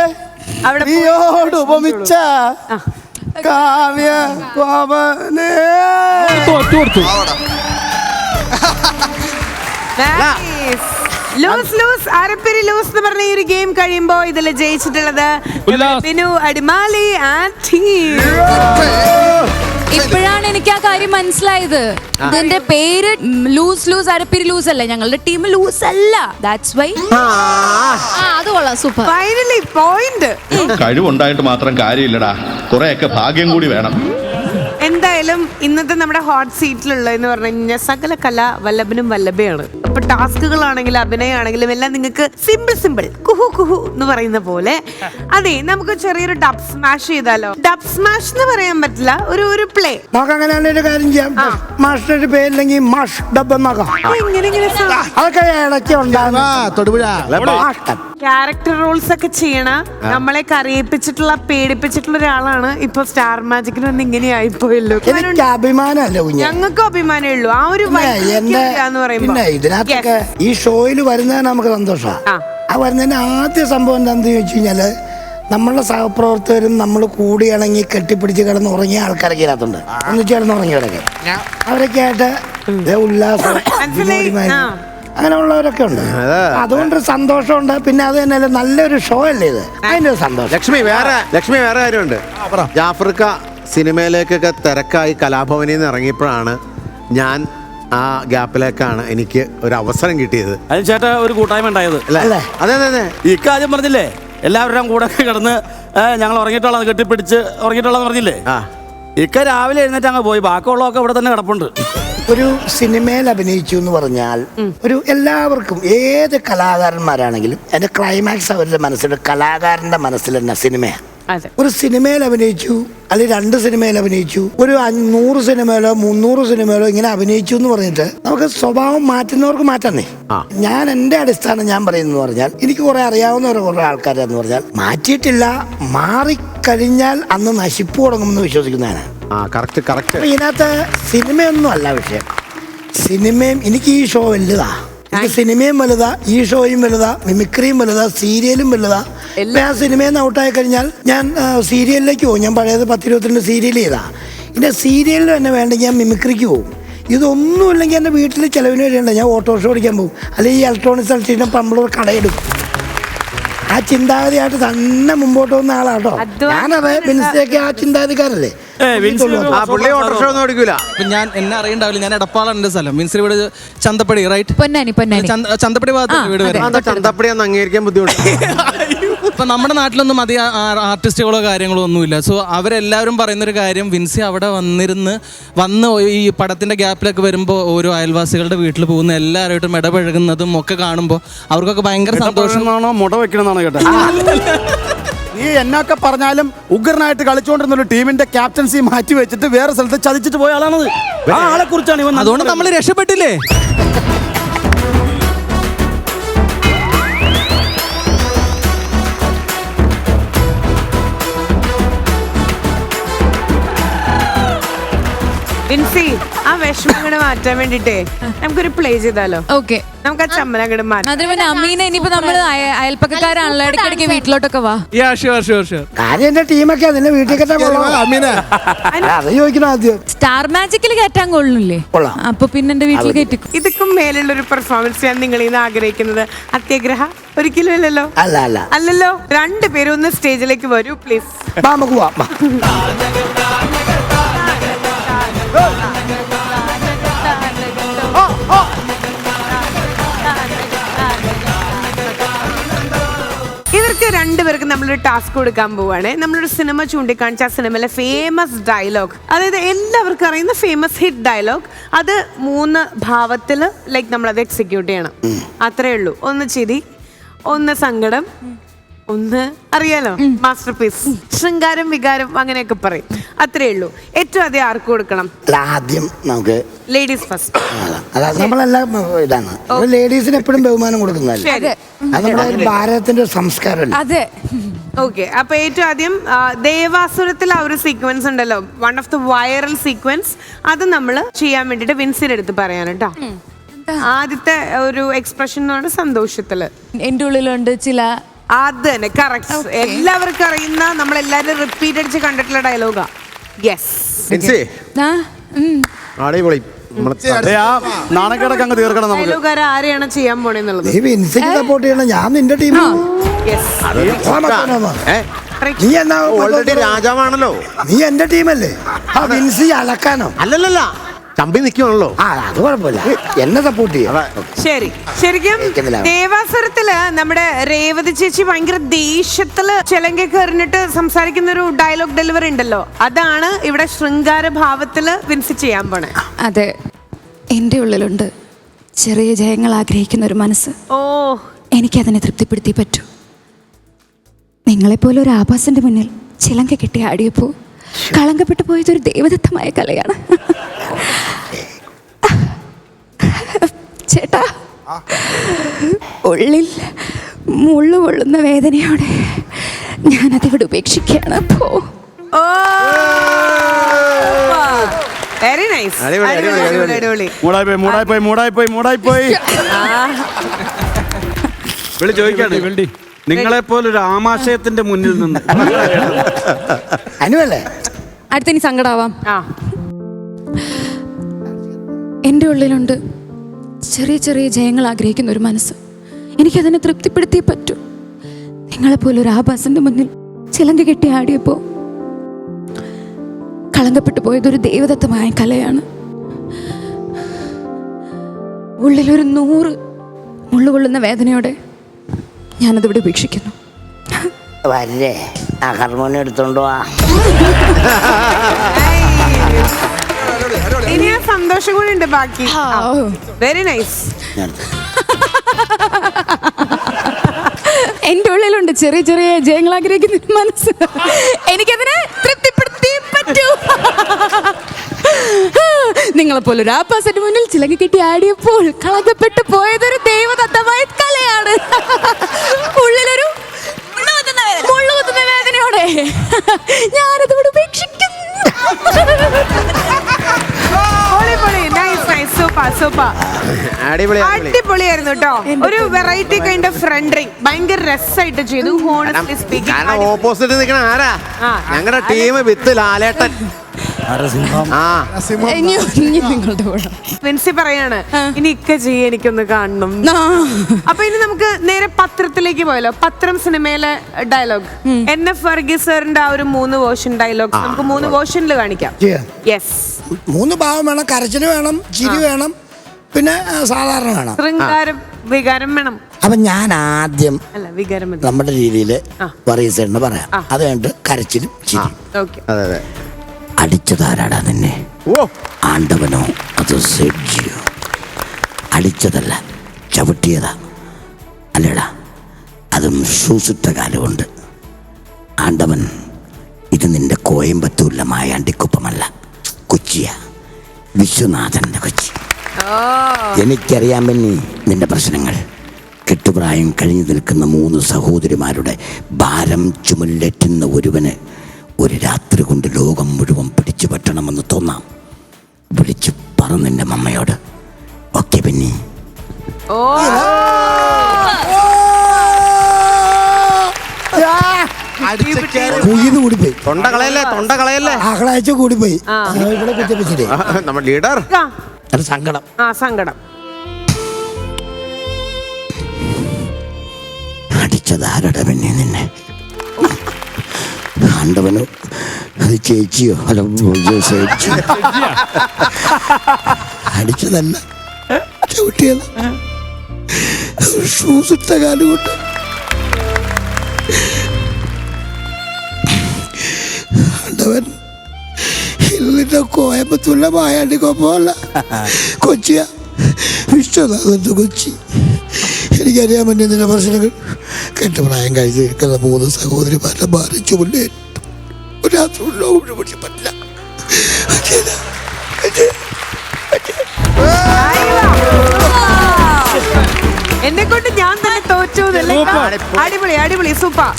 അവിടെ നീയോട് ഉപമിച്ച കാവ്യ കോപനേ. തോറ്റു കൊടുത്തു. ലൂസ് അരപ്പിരി ലൂസ് എന്ന് പറഞ്ഞ ഈ ഒരു ഗെയിം കഴിയുമ്പോ ഇതിൽ ജയിച്ചിട്ടുള്ളത് ബിനു അടിമാലി ആൻഡ് ടീം. ഇപ്പോഴാണ് എനിക്ക് ആ കാര്യം മനസ്സിലായത്. ഇതിന്റെ പേര് ലൂസ് അരപ്പിരി ലൂസ് അല്ല. ഞങ്ങളുടെ ടീം ലൂസ് അല്ല. That's why. അത് കൊള്ളാം, സൂപ്പർ. Finally point. കഴിവുണ്ടായിട്ട് മാത്രം കാര്യമില്ലടാ, കുറെയൊക്കെ ഭാഗ്യം കൂടി വേണം. എന്തായാലും ഇന്നത്തെ നമ്മുടെ ഹോട്ട് സീറ്റിലുള്ള എന്ന് പറഞ്ഞു കഴിഞ്ഞാൽ സകല കല വല്ലഭനും വല്ലഭയാണ്. അപ്പൊ ടാസ്കുകളാണെങ്കിലും അഭിനയമാണെങ്കിലും എല്ലാം നിങ്ങൾക്ക് സിമ്പിൾ കുഹു കുഹു എന്ന് പറയുന്ന പോലെ. അതെ, നമുക്ക് ചെറിയൊരു ഡബ് സ്മാഷ് ചെയ്താലോ? ഡബ് സ്മാഷ് എന്ന് പറയാൻ പറ്റില്ല, ഒരു പ്ലേ. നമുക്ക് അങ്ങനെ ഒരു കാര്യം ചെയ്യാം. മാഷിന്റെ പേരില്ലെങ്കിൽ മാഷ് ഡബ് എന്നാക്കാം. അതൊക്കെ ഇടയ്ക്ക് ഉണ്ടാകും. ക്യാരക്ടർ റോൾസ് ഒക്കെ ചെയ്യണ, നമ്മളെ കരയിപ്പിച്ചിട്ടുള്ള പേടിപ്പിച്ചിട്ടുള്ള ഒരാളാണ് ഇപ്പൊ സ്റ്റാർ മാജിക്കിന് വന്ന് ഇങ്ങനെ ആയിപ്പോയല്ലോ. എനിക്ക് അഭിമാനമല്ല കുഞ്ഞ്. ഞങ്ങൾക്കും അഭിമാനമേ ഉള്ളൂ ആ ഒരു എന്ന് പറയുമ്പോ. പിന്നെ ഇതിനകത്തൊക്കെ ഈ ഷോയിൽ വരുന്നതിന് നമുക്ക് സന്തോഷമാണ്. ആ വരുന്നതിന് ആദ്യ സംഭവം എന്താണെന്ന് ചോദിച്ചു കഴിഞ്ഞാല്, നമ്മളുടെ സഹപ്രവർത്തകരും നമ്മൾ കൂടി ഇണങ്ങി കെട്ടിപ്പിടിച്ച് കിടന്ന് ഉറങ്ങിയ ആൾക്കാരൊക്കെ ഇതിനകത്തുണ്ട്. ഒന്നിച്ച് കിടന്ന് ഉറങ്ങിയവരൊക്കെ അവരൊക്കെ ആയിട്ട് ഉല്ലാസം അങ്ങനെയുള്ളവരൊക്കെ ഉണ്ട്. അതുകൊണ്ട് സന്തോഷമുണ്ട്. പിന്നെ അത് തന്നെ നല്ലൊരു ഷോ അല്ലേ ഇത്, അതിന്റെ ഒരു സന്തോഷം. ലക്ഷ്മി വേറെ കാര്യമുണ്ട്. ജാഫർക്ക സിനിമയിലേക്കൊക്കെ തിരക്കായി കലാഭവനിൽ നിന്ന് ഇറങ്ങിയപ്പോഴാണ് ഞാൻ ആ ഗ്യാപ്പിലേക്കാണ് എനിക്ക് ഒരു അവസരം കിട്ടിയത്. അതിന് ചേട്ടാ ഒരു കൂട്ടായ്മ ഉണ്ടായത്. അതെ ഇക്കാര്യം പറഞ്ഞില്ലേ, എല്ലാവരും കൂടെ കിടന്ന് ഞങ്ങൾ ഉറങ്ങിയിട്ടുള്ളത് കെട്ടിപ്പിടിച്ച് ഉറങ്ങിയിട്ടുള്ളതെന്ന് പറഞ്ഞില്ലേ. ഇക്ക രാവിലെ എഴുന്നേറ്റ് അങ്ങ് പോയി, ബാക്കിയുള്ളതൊക്കെ ഇവിടെ തന്നെ കിടപ്പുണ്ട്. ഒരു സിനിമയിൽ അഭിനയിച്ചു എന്ന് പറഞ്ഞാൽ ഒരു എല്ലാവർക്കും ഏത് കലാകാരന്മാരാണെങ്കിലും അതിന്റെ ക്ലൈമാക്സ് അവരുടെ മനസ്സിൽ, കലാകാരന്റെ മനസ്സിൽ തന്നെ സിനിമയാണ്. ഒരു സിനിമയിൽ അഭിനയിച്ചു, അല്ലെങ്കിൽ 2 സിനിമയിൽ അഭിനയിച്ചു, ഒരു 100 സിനിമയിലോ 300 സിനിമയിലോ ഇങ്ങനെ അഭിനയിച്ചു എന്ന് പറഞ്ഞിട്ട് നമുക്ക് സ്വഭാവം മാറ്റുന്നവർക്ക് മാറ്റാന്നേ. ഞാൻ എന്റെ അടിസ്ഥാനം ഞാൻ പറയുന്നത് പറഞ്ഞാൽ, എനിക്ക് കുറെ അറിയാവുന്ന കുറെ ആൾക്കാരെന്ന് പറഞ്ഞാൽ മാറ്റിയിട്ടില്ല, മാറിക്കഴിഞ്ഞാൽ അന്ന് നശിപ്പ് തുടങ്ങുമെന്ന് വിശ്വസിക്കുന്നതാണ്. ഇതിനകത്ത് സിനിമയൊന്നും അല്ല വിഷയം. സിനിമയും എനിക്ക് ഈ ഷോ വലുതാ. എനിക്ക് സിനിമയും വലുതാ, ഈ ഷോയും വലുതാ, മിമിക്രിയും വലുതാ, സീരിയലും വലുതാ. ഞാൻ സിനിമയിൽ നിന്ന് ഔട്ടായി കഴിഞ്ഞാൽ ഞാൻ സീരിയലിലേക്ക് പോകും. ഞാൻ പഴയത് 10-22 സീരിയൽ ചെയ്താ. എൻ്റെ സീരിയലിൽ തന്നെ വേണ്ടെങ്കിൽ ഞാൻ മിമിക്രിക്ക് പോകും. ഇതൊന്നുമില്ലെങ്കിൽ എൻ്റെ വീട്ടിൽ ചിലവിന് വരെയുണ്ട്. ഞാൻ ഓട്ടോറിക്ഷ ഓടിക്കാൻ പോകും, അല്ലെങ്കിൽ ഈ ഇലക്ട്രോണിക്സ് ഇലക്ട്രീഷ്യൻ പമ്പളൂർ കടയെടുക്കും. ആ ചിന്താഗതിയായിട്ട് തന്നെ മുമ്പോട്ട് പോകുന്ന ആളാട്ടോ ഞാനത്. ബിൻസിയൊക്കെ ആ ചിന്താഗതിക്കാരല്ലേ. ഞാൻ എന്നെ അറിയണ്ടാവില്ല. ഞാൻ എടപ്പാളാണ് എന്റെ സ്ഥലം. മീൻസ് ഇവിടെ ചന്തപ്പടി, റൈറ്റ്? ചന്തപ്പടി ഭാഗത്ത് വീട് വരെ. ചന്തപ്പടി അംഗീകരിക്കാൻ ബുദ്ധിമുട്ട്. ഇപ്പൊ നമ്മുടെ നാട്ടിലൊന്നും അധികം ആർട്ടിസ്റ്റുകളോ കാര്യങ്ങളോ ഒന്നുമില്ല. സോ അവരെല്ലാവരും പറയുന്നൊരു കാര്യം, വിൻസി അവിടെ വന്ന് ഈ പടത്തിന്റെ ഗ്യാപ്പിലൊക്കെ വരുമ്പോൾ ഓരോ അയൽവാസികളുടെ വീട്ടിൽ പോകുന്ന എല്ലാവരുമായിട്ടും ഇടപഴകുന്നതും ഒക്കെ കാണുമ്പോൾ അവർക്കൊക്കെ ഭയങ്കര സന്തോഷമാണോ മുട വെക്കണമെന്നാണോ കേട്ടോ? നീ എന്നൊക്കെ പറഞ്ഞാലും ഉഗ്രനായിട്ട് കളിച്ചുകൊണ്ടിരുന്ന ഒരു ടീമിന്റെ ക്യാപ്റ്റൻസി മാറ്റി വെച്ചിട്ട് വേറെ സ്ഥലത്ത് ചതിച്ചിട്ട് പോയ ആളാണത്. ആ ആളെ കുറിച്ചാണ് ഇവൻ. അതുകൊണ്ട് നമ്മൾ രക്ഷപ്പെട്ടില്ലേ? വിൻസി, ആ വിഷമം മാറ്റാൻ വേണ്ടിട്ടേ നമുക്കൊരു പ്ലേ ചെയ്താലോ? ഓക്കെ, നമുക്ക് ആ ചമ്മലങ്ങട് മാറ്റാം. അമീന, ഇനിയിപ്പോ നമ്മള് അയൽപ്പക്കാരാണല്ലോ, ഇടയ്ക്കിടയ്ക്ക് വീട്ടിലോട്ടൊക്കെ വാ. കാര്യം എന്റെ ടീമൊക്കെ അതിന്റെ വീട്ടിൽ കയറ്റാൻ അത് ചോദിക്കണം ആദ്യം. സ്റ്റാർ മാജിക്കിൽ കയറ്റാൻ കൊള്ളില്ലേ? അപ്പൊ പിന്നെ എന്റെ വീട്ടിൽ കയറ്റി. ഇതൊക്കെ മേലുള്ള ഒരു പെർഫോമൻസ് ഞാൻ നിങ്ങളിൽ നിന്ന് ആഗ്രഹിക്കുന്നത്. അത്യാഗ്രഹ ഒരിക്കലും അല്ലല്ലോ. അല്ലല്ലോ. 2 പേരും ഒന്ന് സ്റ്റേജിലേക്ക് വരൂ പ്ലീസ്. നമുക്ക് പോവാം. ഇവർക്ക് 2 പേർക്ക് നമ്മളൊരു ടാസ്ക് കൊടുക്കാൻ പോവാണ്. നമ്മളൊരു സിനിമ ചൂണ്ടിക്കാണിച്ച ആ സിനിമയിലെ ഫേമസ് ഡയലോഗ്, അതായത് എല്ലാവർക്കും അറിയുന്ന ഫേമസ് ഹിറ്റ് ഡയലോഗ്, അത് 3 ഭാവത്തിൽ നമ്മളത് എക്സിക്യൂട്ട് ചെയ്യണം. അത്രേ ഉള്ളൂ. 1 ചിരി, 1 സങ്കടം, ഒന്ന് അറിയാലോ, മാസ്റ്റർ പീസ്, ശൃംഗാരം വികാരം അങ്ങനെയൊക്കെ പറയും. അത്രേ ഉള്ളൂ. ഏറ്റവും അധികം ആർക്ക് കൊടുക്കണം? ആദ്യം നമുക്ക് ലേഡീസ് ഫസ്റ്റ്. അതായത് നമ്മളെല്ലാം ഇതാണ്, ലേഡീസിന് എപ്പോഴും ബഹുമാനം കൊടുക്കുന്നതല്ലേ. ശരി, അത് നമ്മുടെ ഭാരതത്തിന്റെ ഒരു സംസ്കാരം. അതെ. ഓക്കെ. അപ്പൊ ഏറ്റവും ആദ്യം ദേവാസുരത്തിൽ ആ ഒരു സീക്വൻസ് ഉണ്ടല്ലോ, one of the viral sequence, അത് നമ്മൾ ചെയ്യാൻ വേണ്ടിട്ട് വിൻസിന്റെ അടുത്ത് പറയാൻ കേട്ടോ. ആദ്യത്തെ ഒരു എക്സ്പ്രഷൻ എന്ന് പറഞ്ഞാൽ സന്തോഷത്തില് എന്റെ ഉള്ളിലുണ്ട് ചില. അത് തന്നെ, കറക്റ്റ്. എല്ലാവർക്കും അറിയുന്ന, നമ്മളെല്ലാരും റിപ്പീറ്റ് അടിച്ച് കണ്ടിട്ടുള്ള ഡയലോഗാ. യെസ്. അടിപൊളി. നാണക്കേടൊക്കെ അങ്ങ് തീർക്കണം നമുക്ക്. ഡയലോഗാരെ ആരെയാണ് ചെയ്യാൻ പോണെന്നുള്ളത്. സപ്പോർട്ട് ചെയ്യണം. ഞാൻ നിന്റെ ടീം. നീ എന്നാ ഓൾറെഡി രാജാവാണല്ലോ. നീ എന്റെ ടീമല്ലേ. ആ വിൻസി അലക്കാനോ? അല്ലല്ല, ചമ്പി നിൽക്കുവാണല്ലോ. അത് കുഴപ്പമില്ല, എന്നെ സപ്പോർട്ട് ചെയ്യാം. ശരി. ശരിക്കും ദേവാസുരത്തില് നമ്മുടെ രേവതി ചേച്ചി ഭയങ്കര ദേഷ്യത്തില് ചിലങ്കൊക്കെ എറിഞ്ഞിട്ട് സംസാരിക്കുന്ന ഒരു ഡയലോഗ് ഡെലിവറി ഉണ്ടല്ലോ, അതാണ് ഇവിടെ ശൃംഗാര ഭാവത്തില് വിൻസി ചെയ്യാൻ പോണേ. അതെ, എന്റെ ഉള്ളിലുണ്ട് ചെറിയ ജയങ്ങൾ ആഗ്രഹിക്കുന്ന ഒരു മനസ്സ്. ഓ, എനിക്കതിനെ തൃപ്തിപ്പെടുത്തി പറ്റൂ. നിങ്ങളെപ്പോലെ ഒരു ആഭാസന്റെ മുന്നിൽ ചിലങ്ക കെട്ടി ആടിയപ്പോ കളങ്കപ്പെട്ടു പോയതൊരു ദൈവദത്തമായ കലയാണ്. ചേട്ടാ, ഉള്ളിൽ മുള്ളു കൊള്ളുന്ന വേദനയോടെ ഞാനതിവിടെ ഉപേക്ഷിക്കുകയാണ്. Very nice. മൂടായി വിളി ചോദിക്കാണ്, നിങ്ങളെ പോലൊരു ആമാശയത്തിന്റെ മുന്നിൽ നിന്ന് അനുവല്ലേ അടുത്തിനി സങ്കടാവാം. എൻ്റെ ഉള്ളിലുണ്ട് ചെറിയ ചെറിയ ജയങ്ങൾ ആഗ്രഹിക്കുന്ന ഒരു മനസ്സ്. എനിക്കതിനെ തൃപ്തിപ്പെടുത്തിയേ പറ്റൂ. നിങ്ങളെപ്പോലെ ഒരു ആഭാസന്റെ മുന്നിൽ ചിലങ്ക കെട്ടി ആടിയപ്പോ കളങ്കപ്പെട്ടു പോയതൊരു ദൈവദത്തമായ കലയാണ്. ഉള്ളിലൊരു 100 മുള്ളുകൊള്ളുന്ന വേദനയോടെ ഞാനതിവിടെ ഉപേക്ഷിക്കുന്നു. വരേ, ആ ഹാർമോണിയം എടുത്തോണ്ടോ. ഇനി ആ സന്തോഷം കൂടി ഉണ്ട് ബാക്കി. Very nice. എന്റെ ഉള്ളിലുണ്ട് ചെറിയ ചെറിയ ജയങ്ങൾ ആഗ്രഹിക്കുന്ന മനസ്സ്. എനിക്കതിനെ തൃപ്തിപ്പെടുത്തി പറ്റൂ. നിങ്ങളെപ്പോലെ ഒരു ആപ്പാസിന്റെ മുന്നിൽ ചിലങ്ക കെട്ടി ആടിയപ്പോൾ കളങ്കപ്പെട്ടു പോയതൊരു ദൈവദത്തമായ കലയാണ്. ഉള്ളിലൊരു മുള്ളുകുത്തുന്ന വേദനയോടെ ഞാനതിവിടെ ഉപേക്ഷിക്കുന്നു. അടിപൊളിയായിരുന്നു കേട്ടോ. ഒരു വെറൈറ്റി കൈൻഡ് ഓഫ് ഫ്രണ്ടിങ് ഭയങ്കര രസമായിട്ട് ചെയ്തു. ഓപ്പോസിറ്റ് നിൽക്കണ ആരാ? ഞങ്ങളുടെ ടീം വിത്ത് ലാലേട്ടൻ. വിൻസി പറയാണ്, ഇനി ഇക്ക ചെയ്യ എനിക്കൊന്ന് കാണണം. അപ്പൊ ഇനി നമുക്ക് നേരെ പത്രത്തിലേക്ക് പോയല്ലോ. പത്രം സിനിമയിലെ ഡയലോഗ്, NF വർഗീസ് സാറിന്റെ ആ ഒരു 3 വേർഷൻ ഡയലോഗ് നമുക്ക് 3 വേർഷനിൽ കാണിക്കാം. യെസ്. 3 ഭാവം വേണം. കരച്ചില് വേണം, ചിരി വേണം, പിന്നെ സാധാരണ വേണം, ശൃംഗാരം വികാരം വേണം. അപ്പൊ ഞാൻ ആദ്യം അല്ല വികാരം നമ്മുടെ രീതിയില് വർഗീസ് പറയാം. അത് കഴിഞ്ഞിട്ട് കരച്ചിലും ചിരി. ഓക്കെ. അടിച്ചതാരാടാ നിന്നെ? ആണ്ടവനോ അതോ സെഡ്ജിയോ? അടിച്ചതല്ല, ചവിട്ടിയതാ. അല്ലടാ, അതും ഷൂസിട്ട കാലമുണ്ട്. ആണ്ടവൻ, ഇത് നിന്റെ കോയമ്പത്തൂരിലെ മായാണ്ടിക്കുപ്പമല്ല, കൊച്ചിയാ, വിശ്വനാഥന്റെ കൊച്ചി. എനിക്കറിയാൻ വേണ്ടി നിന്റെ പ്രശ്നങ്ങൾ. കെട്ടുപ്രായം കഴിഞ്ഞു നിൽക്കുന്ന 3 സഹോദരിമാരുടെ ഭാരം ചുമലിലേറ്റുന്ന ഒരുവന് ഒരു രാത്രി കൊണ്ട് ലോകം മുഴുവൻ പിടിച്ചു പറ്റണമെന്ന് തോന്നാം. വിളിച്ചു പറ നിന്റെ മമ്മയോട്. ഓക്കെ പിന്നെ. കൂടിപ്പോയി, ആഹ്ലാദിച്ച കൂടിപ്പോയി. ലീഡർ സങ്കടം. സങ്കടം. അടിച്ചതാരുടെ പിന്നെ നിന്നെ? ആണ്ടവനോ അത് ചേച്ചിയോ? അല്ല, ചേച്ചി. അടിച്ചതല്ല, ചവിട്ടിയല്ല, ഷൂസിട്ട കാലുകൊണ്ട്. ആണ്ടവൻ ഇന്നിന്റെ കോയമ്പത്തൂരിലെ മായാണ്ടിക്കൊപ്പമല്ല, കൊച്ചിയ, വിശ്വനാഥന്റെ കൊച്ചി. എനിക്കറിയാൻ പറ്റും നിന്റെ പ്രശ്നങ്ങൾ. കെട്ടുപ്രായം കഴിഞ്ഞ് നിൽക്കുന്ന 3 സഹോദരിമാരുടെ ഭാരിച്ചു മുന്നേ പറ്റില്ല. എന്നെ കൊണ്ട് ഞാൻ തന്നെ തോറ്റു. അടിപൊളി അടിപൊളി സൂപ്പർ.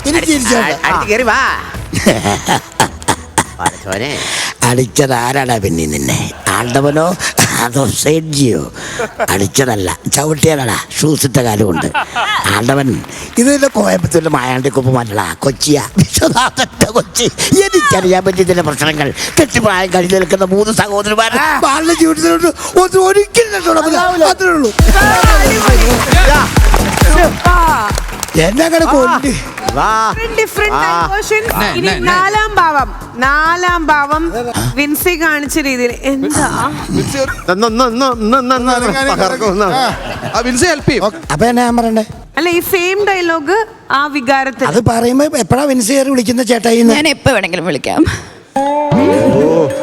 അടിച്ചത് ആരാടാ പിന്നെ നിന്നെ? ആണ്ടവനോ അതോ സേഡ്ജിയോ? അടിച്ചതല്ല, ചവിട്ടിയാലടാ ഷൂസിട്ട കാലമുണ്ട്. ആണ്ടവൻ ഇതിന്റെ കോയമ്പത്തൂരിലെ മായാണ്ടിക്കൊപ്പം അല്ലടാ, കൊച്ചിയാ. കൊച്ചി. എനിക്കറിയാൻ പറ്റിയ പ്രശ്നങ്ങൾ. കെട്ടിപ്രായം കഴിഞ്ഞ് നിൽക്കുന്ന 3 സഹോദരന്മാർ ജീവിതത്തിലോട്ട് ഒരിക്കലും അത്രേ ഉള്ളൂ. എന്നെ കൊണ്ട് ഇനി നാലാം ഭാവം വിൻസി കാണിച്ച രീതിയിൽ എന്താ അപ്പൊ എന്നാ ഞാൻ പറയണ്ടേ? അല്ല, ഈ സെയിം ഡയലോഗ് ആ വികാരത്തിൽ അത് പറയുമ്പോ എപ്പോഴാ വിൻസി വിളിക്കുന്ന ചേട്ടായി? ഞാൻ എപ്പോ വേണമെങ്കിലും വിളിക്കാം.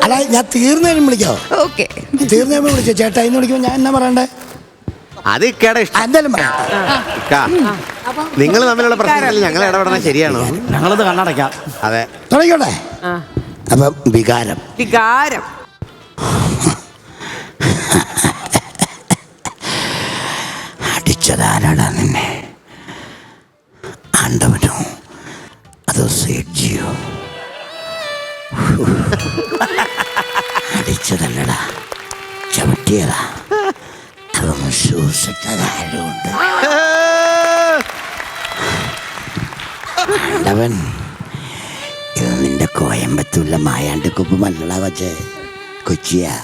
അല്ല, ഞാൻ തീർന്നേനും വിളിക്കാവോ? ഓക്കെ, തീർന്നേനും വിളിച്ചോ ചേട്ടായി എന്ന് വിളിക്കുമ്പോ ഞാൻ എന്നാ പറയണ്ടേ? അത് ഇക്കയുടെ ഇഷ്ടം. എന്തായാലും പറയാം. നിങ്ങൾ തമ്മിലുള്ള പ്രശ്നത്തിൽ ഞങ്ങൾ ഇടപെടണം, ശരിയാണോ? ഞങ്ങളത് കണ്ണടയ്ക്കാം. അതെ, തുടങ്ങിക്കോട്ടെ. അപ്പം വികാരം അടിച്ചതാരാടാ നിന്നെ? ആണ്ടവനോ അതോ സേഡ്ജിയോ? അടിച്ചതല്ലടാ, ചവിട്ടിയതാ. അതൊന്നും ഷൂസിട്ട കാര്യമുണ്ട്. ആണ്ടവൻ ഇത് നിന്റെ കോയമ്പത്തൂരിലെ മായാണ്ടിക്കൊപ്പം അല്ലടാ കൊച്ചേ, കൊച്ചിയാ,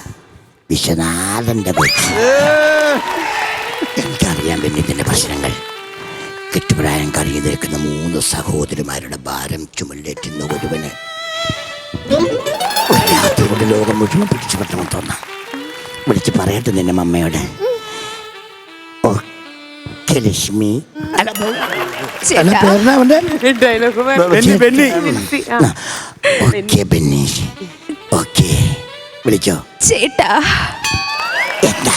വിശ്വനാഥന്റെ കൊച്ചി. എനിക്കറിയാൻ വേണ്ടിന്റെ പ്രശ്നങ്ങൾ. കെട്ടുപ്രായം കഴിഞ്ഞു നിൽക്കുന്ന 3 സഹോദരിമാരുടെ ഭാരം ചുമലേറ്റുന്ന ഒരുവന് ഒരു രാത്രി കൊണ്ട് ലോകം മുഴുവൻ പിടിച്ചു പറ്റണം തോന്നാം. വിളിച്ച് പറയട്ടെ നിന്റെ മമ്മയോട്. ഓക്കെ ലക്ഷ്മി. ഓക്കെ ബെന്നീഷ്. ഓക്കെ വിളിച്ചോ ചേട്ടാ. എന്താ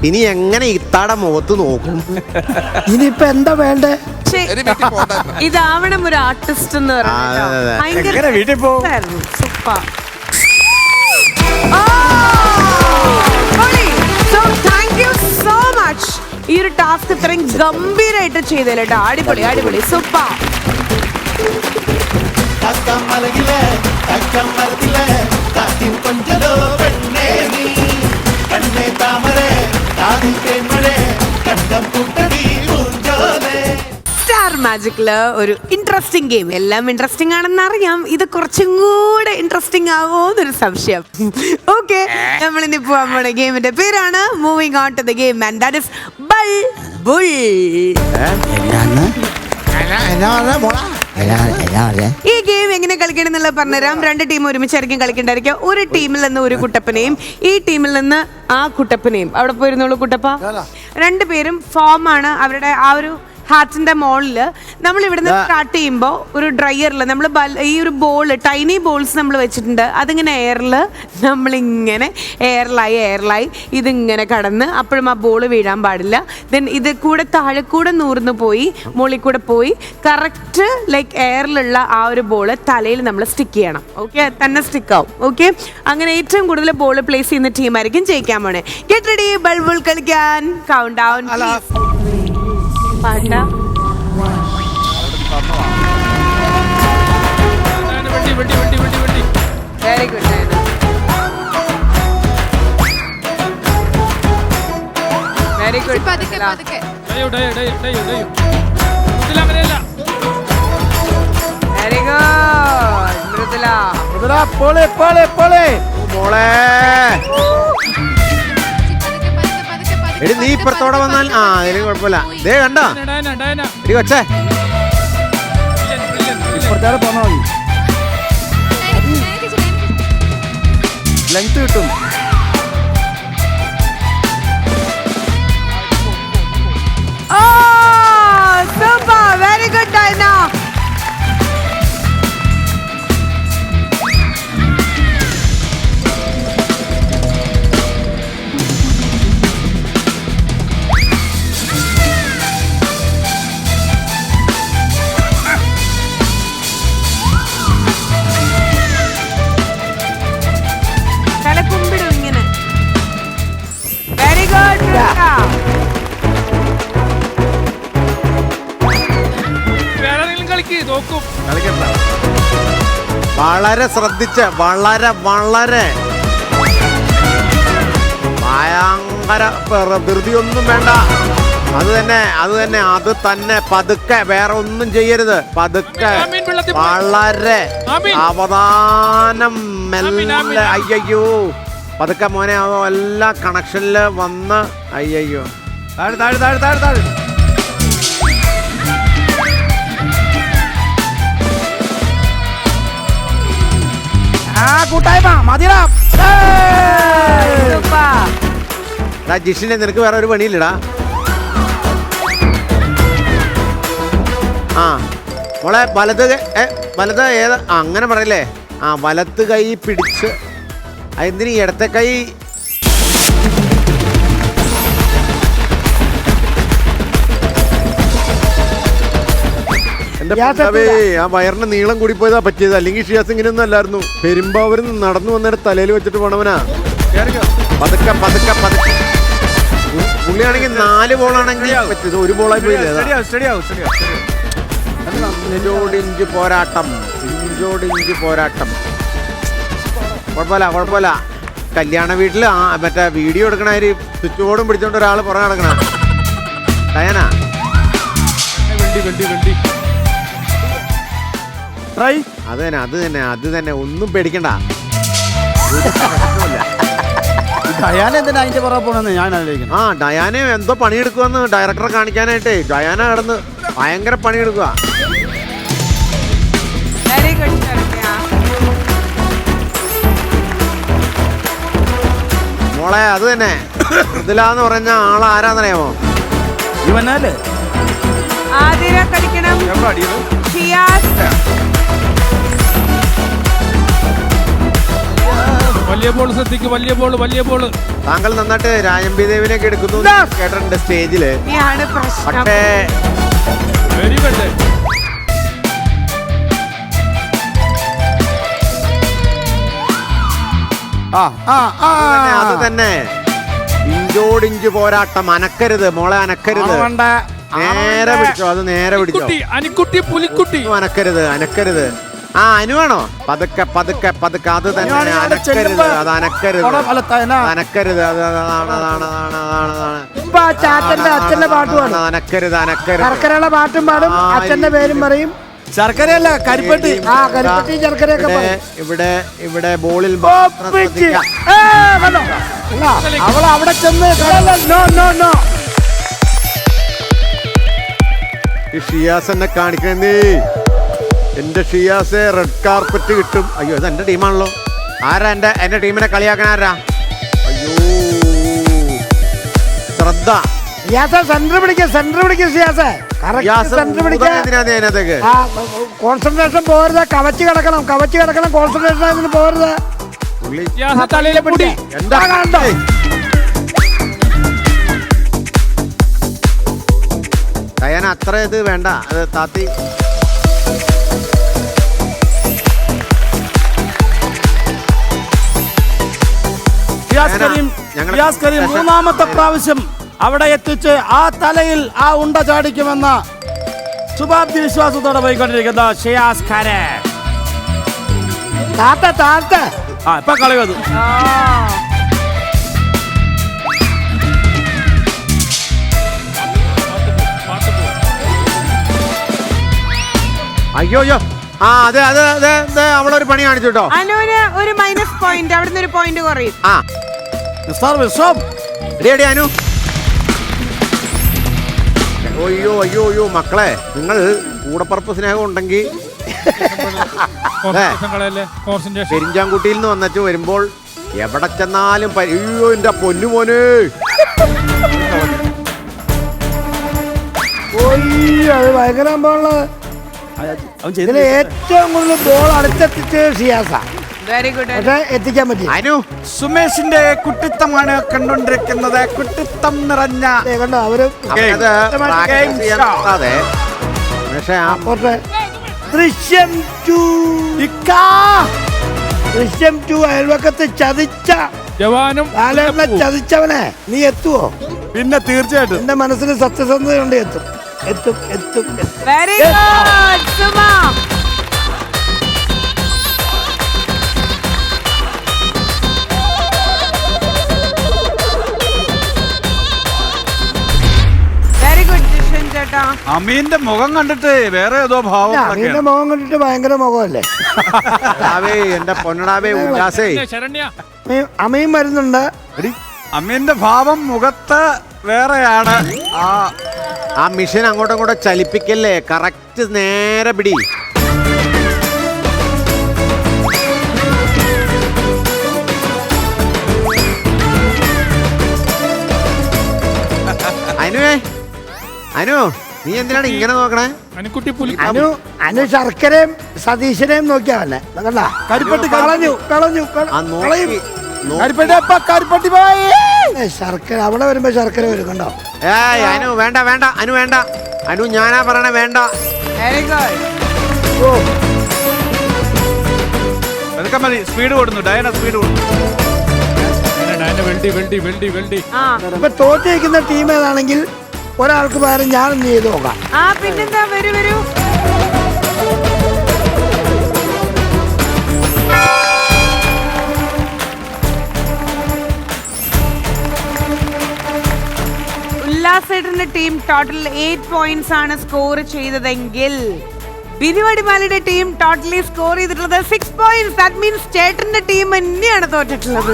ഇനി എങ്ങനെ ഇത്താടെ മുഖത്ത് നോക്കും? ഇനിയിപ്പൊ എന്താ വേണ്ടേ? ഇതാവണം ഒരു ആർട്ടിസ്റ്റ് എന്ന് പറയുന്നത്. സൂപ്പർ. ഈ ഒരു ടാസ്ക് ഇത്രയും ഗംഭീരമായിട്ട് ചെയ്തേട്ടോ. അടിപൊളി അടിപൊളി സൂപ്പർ. സ്റ്റാർ മാജിക്കില് ഒരു ഇൻട്രസ്റ്റിംഗ് ഗെയിം. എല്ലാം ഇൻട്രസ്റ്റിംഗ് ആണെന്ന് അറിയാം, ഇത് കുറച്ചും കൂടെ ഇൻട്രസ്റ്റിംഗ് ആവോന്നൊരു സംശയം. ഓക്കെ, നമ്മളിനി പോവാൻ പോണ ഗെയിമിന്റെ പേരാണ് moving on to the game and that is bulbul. ഈ ഗെയിം എങ്ങനെ കളിക്കണം എന്നുള്ളത് പറഞ്ഞുതരാം. 2 ടീം ഒരുമിച്ചായിരിക്കും കളിക്കേണ്ടായിരിക്കും. ഒരു ടീമിൽ നിന്ന് ഒരു കുട്ടപ്പനെയും ഈ ടീമിൽ നിന്ന് ആ കുട്ടപ്പനെയും. അവിടെ പോയിരുന്നുള്ളൂ കുട്ടപ്പ. 2 പേരും ഫോം ആണ്. അവരുടെ ആ ഒരു ഹാർട്ടിന്റെ മോളില് നമ്മൾ ഇവിടുന്ന് സ്റ്റാർട്ട് ചെയ്യുമ്പോൾ ഒരു ഡ്രയറിൽ നമ്മൾ ഈ ഒരു ടൈനി ബോൾസ് നമ്മൾ വെച്ചിട്ടുണ്ട്. അതിങ്ങനെ നമ്മളിങ്ങനെ എയറിലായി ഇതിങ്ങനെ കടന്ന് അപ്പോഴും ആ ബോൾ വീഴാൻ പാടില്ല. ദെൻ ഇത് കൂടെ താഴെ കൂടെ നൂർന്ന് പോയി മുകളിൽ കൂടെ പോയി കറക്റ്റ് ലൈക്ക് എയറിലുള്ള ആ ഒരു ബോള് തലയിൽ നമ്മൾ സ്റ്റിക്ക് ചെയ്യണം. ഓക്കെ, തന്നെ സ്റ്റിക്ക് ആവും. ഓക്കെ, അങ്ങനെ ഏറ്റവും കൂടുതൽ ബോൾ പ്ലേസ് ചെയ്യുന്ന ടീമായിരിക്കും ജയിക്കാൻ പോണേ. ഗെറ്റ് റെഡി, ബൾബുൾ കളിക്കാൻ. Count down. പാട്ട very good. Very good. Very good Mridula. പോളെ പോളെ പോളെ മോളെ എടി, നീ ഇപ്പുറത്തോടെ വന്നാൽ അതിന് കുഴപ്പമില്ല. ദേ കണ്ടോ എടി കൊച്ചേ, ഇപ്പുറത്തേടെ പോന്നാ മതി, ലെങ്ത് കിട്ടും. Super, very good, Diana. വളരെ ശ്രദ്ധിച്ച് വളരെ വളരെ ഭയങ്കര ധൃതിയൊന്നും വേണ്ട. അത് തന്നെ പതുക്കെ, വേറെ ഒന്നും ചെയ്യരുത്. പതുക്കെ വളരെ അവധാനം മെല്ലെ. അയ്യോ പതുക്കെ മോനെ, എല്ലാ കണക്ഷനില് വന്ന്. അയ്യോ താഴെ താഴെ താഴെ താഴെ താഴെ. കൂട്ടായ്മ മതിടാ. ജിഷിനെ നിനക്ക് വേറെ ഒരു പണിയില്ലടാ. ആ മോളെ വലത് ഏതാ അങ്ങനെ പറയല്ലേ. വലത്ത് കൈ പിടിച്ച് എന്തിന് ഇടത്തെ കൈ എന്റെ ആ വയറിന് നീളം കൂടി പോയതാ പറ്റിയത്. അല്ലെങ്കിൽ ഷിയാസ് ഇങ്ങനെയൊന്നും അല്ലായിരുന്നു. പെരുമ്പാവൂരിൽ നിന്ന് നടന്നു വന്നിട്ട് തലയിൽ വെച്ചിട്ട് പോണവനാ. പതുക്കെ പതുക്കെ പതുക്കെ. പുള്ളിയാണെങ്കിൽ 4 ബോളാണെങ്കിൽ പറ്റിയത് 1 ബോളായി പോയില്ലേ. ഇഞ്ചോടിഞ്ച് പോരാട്ടം, ഇഞ്ചോടിഞ്ച് പോരാട്ടം. കുഴപ്പമില്ല. കല്യാണ വീട്ടില് മറ്റേ വീഡിയോ എടുക്കണ സ്വിച്ച് ബോർഡും പിടിച്ചോണ്ട് ഒരാൾ പുറകെ നടക്കണ ഡയാന. അത് തന്നെ ഒന്നും പേടിക്കണ്ട. ഡയാന എന്തിനാ അതിന്റെ പുറകെ പോണെന്ന് ഞാൻ ആലോചിക്കുന്നു. ഡയാന എന്തോ പണിയെടുക്കുവെന്ന് ഡയറക്ടറെ കാണിക്കാനായിട്ടേ ഡയാന കിടന്ന് ഭയങ്കര പണിയെടുക്കുക. മോളെ അത് തന്നെ മൃദുലാന്ന് പറഞ്ഞ ആളാരാന്നറിയാമോ? ഇവനല്ലേ വലിയ ബോൾ ശ്രദ്ധിക്കും. വലിയ ബോൾ. താങ്കൾ നന്നായിട്ട് രാജംബി ദേവിനെയൊക്കെ എടുക്കുന്നു കേട്ടിട്ടുണ്ട് സ്റ്റേജില്. പക്ഷേ വെരി ഗുഡ്. അത് തന്നെ ഇഞ്ചോടിഞ്ച് പോരാട്ടം. അനക്കരുത് മോളെ, അനക്കരുത്. നേരെ പിടിച്ചോ, അത് നേരെ പിടിച്ചോ. അനക്കരുത്. അനുവാണോ? പതുക്കെ. അത് തന്നെ അനക്കരുത്. അത് അനക്കരുത്. ശർക്കരയുടെ പാട്ടും പാടും, അച്ഛന്റെ പേരും പറയും. ശർക്കരയല്ല, കരിപ്പെട്ടി. കരിപ്പെട്ടി ശർക്കരയൊക്കെ. ഇവിടെ ബോളിൽ അവൾ അവിടെ ചെന്ന് ഷിയാസ് എന്നെ കാണിക്കണേ. എന്റെ ഷിയാസെ റെഡ് കാർപ്പറ്റ് കിട്ടും. അയ്യോ ഇത് എന്റെ ടീമാണല്ലോ. ആരാ എന്റെ ടീമിനെ കളിയാക്കണ ആരാ? അയ്യോ ശ്രദ്ധ. കോൺസെൻട്രേഷൻ പോരുത്. കവച്ച് കിടക്കണം. കോൺസെൻട്രേഷൻ അതിന് പോരുത്. എന്താ കണ്ടോ? ഡയാന അത്ര ഇത് വേണ്ട. അത് താത്തി മൂന്നാമത്തെ പ്രാവശ്യം അവിടെ എത്തിച്ച് ആ തലയിൽ ആ ഉണ്ട ചാടിക്കുമെന്ന ശുഭാപ്തി വിശ്വാസത്തോടെ പോയിക്കൊണ്ടിരിക്കുന്ന ഷിയാസ് ഖാനെ. ഇപ്പൊ കളി വന്നു. അയ്യോ അതെ അവളൊരു പണി കാണിച്ചു കേട്ടോ. അനുവിന് ഒരു മൈനസ് പോയിന്റ്, അവിടുന്ന് ഒരു പോയിന്റ് കുറയും. അനു അയ്യോ മക്കളെ, നിങ്ങൾ കൂടപ്പറപ്പ് സ്നേഹം ഉണ്ടെങ്കിൽ പെരിഞ്ചാൻകുട്ടിയിൽ നിന്ന് വന്നു വരുമ്പോൾ എവിടെ ചെന്നാലും അയ്യോ എന്റെ പൊന്നുമോന്. അത് ഭയങ്കര ഏറ്റവും കൂടുതൽ ബോൾ അടുത്തെത്തിച്ച് ഷിയാസ. എത്തിക്കാൻ പറ്റി. അനു സുമേഷിന്റെ കുട്ടിത്തമാണ് കണ്ടോണ്ടിരിക്കുന്നത്. കുട്ടിത്തം നിറഞ്ഞ കണ്ടോ അവര്. ദൃശ്യം 2 അയൽവക്കത്ത് ചതിച്ചവനെ നീ എത്തുവോ? പിന്നെ തീർച്ചയായിട്ടും എന്റെ മനസ്സിന് സത്യസന്ധതയുണ്ട്. എത്തും. Very good Suma. ചേട്ടാ? അമീന്റെ മുഖം കണ്ടിട്ട് വേറെ ഏതോ ഭാവം. അമീന്റെ മുഖം കണ്ടിട്ട് ഭയങ്കര മുഖമല്ലേ? എന്റെ പൊന്നടാവേ ഉല്ലാസേ. അമീൻ വരുന്നുണ്ട്. അമീന്റെ ഭാവം മുഖത്ത് വേറെയാണ്. ആ മിഷൻ അങ്ങോട്ടും ഇങ്ങോട്ടും ചലിപ്പിക്കല്ലേ, കറക്റ്റ് നേരെ പിടി. അനുവേ, അനു നീ എന്തിനാണ് ഇങ്ങനെ നോക്കണേ? അനു ശർക്കരയും സതീശനെയും നോക്കിയാ വന്നെ. കരിപ്പട്ടി കളഞ്ഞു കളഞ്ഞു കരിപ്പട്ടി പോയി. ശർക്കര അവിടെ വരുമ്പോ ശർക്കര വരും കണ്ടോ? ഏയ് അനു വേണ്ട വേണ്ട, അനു വേണ്ട, അനു ഞാനാ പറയണേ വേണ്ട. Very good. അതൊക്കെ മതി. സ്പീഡ് കൊടുന്നു ഡയന, സ്പീഡ് കൊടുന്നു. ഇപ്പൊ തോറ്റിരിക്കുന്ന ടീം ഏതാണെങ്കിൽ ഒരാൾക്ക് പകരം ഞാനൊന്ന് ചെയ്ത് നോക്കാം. പിന്നെന്താ, വരൂ വരൂ. ഉല്ലാസേട്ടന്റെ ടീം ടോട്ടൽ 8 പോയിന്റ്സ് ആണ് സ്കോർ ചെയ്തതെങ്കിൽ ബിനു അടിമാലിയുടെ ടീം ടോട്ടലി സ്കോർ ചെയ്തിട്ടുള്ളത് 6 പോയിന്റ്സ്. ദാറ്റ് മീൻസ് ചേട്ടന്റെ ടീം തന്നെയാണ് തോറ്റിട്ടുള്ളത്.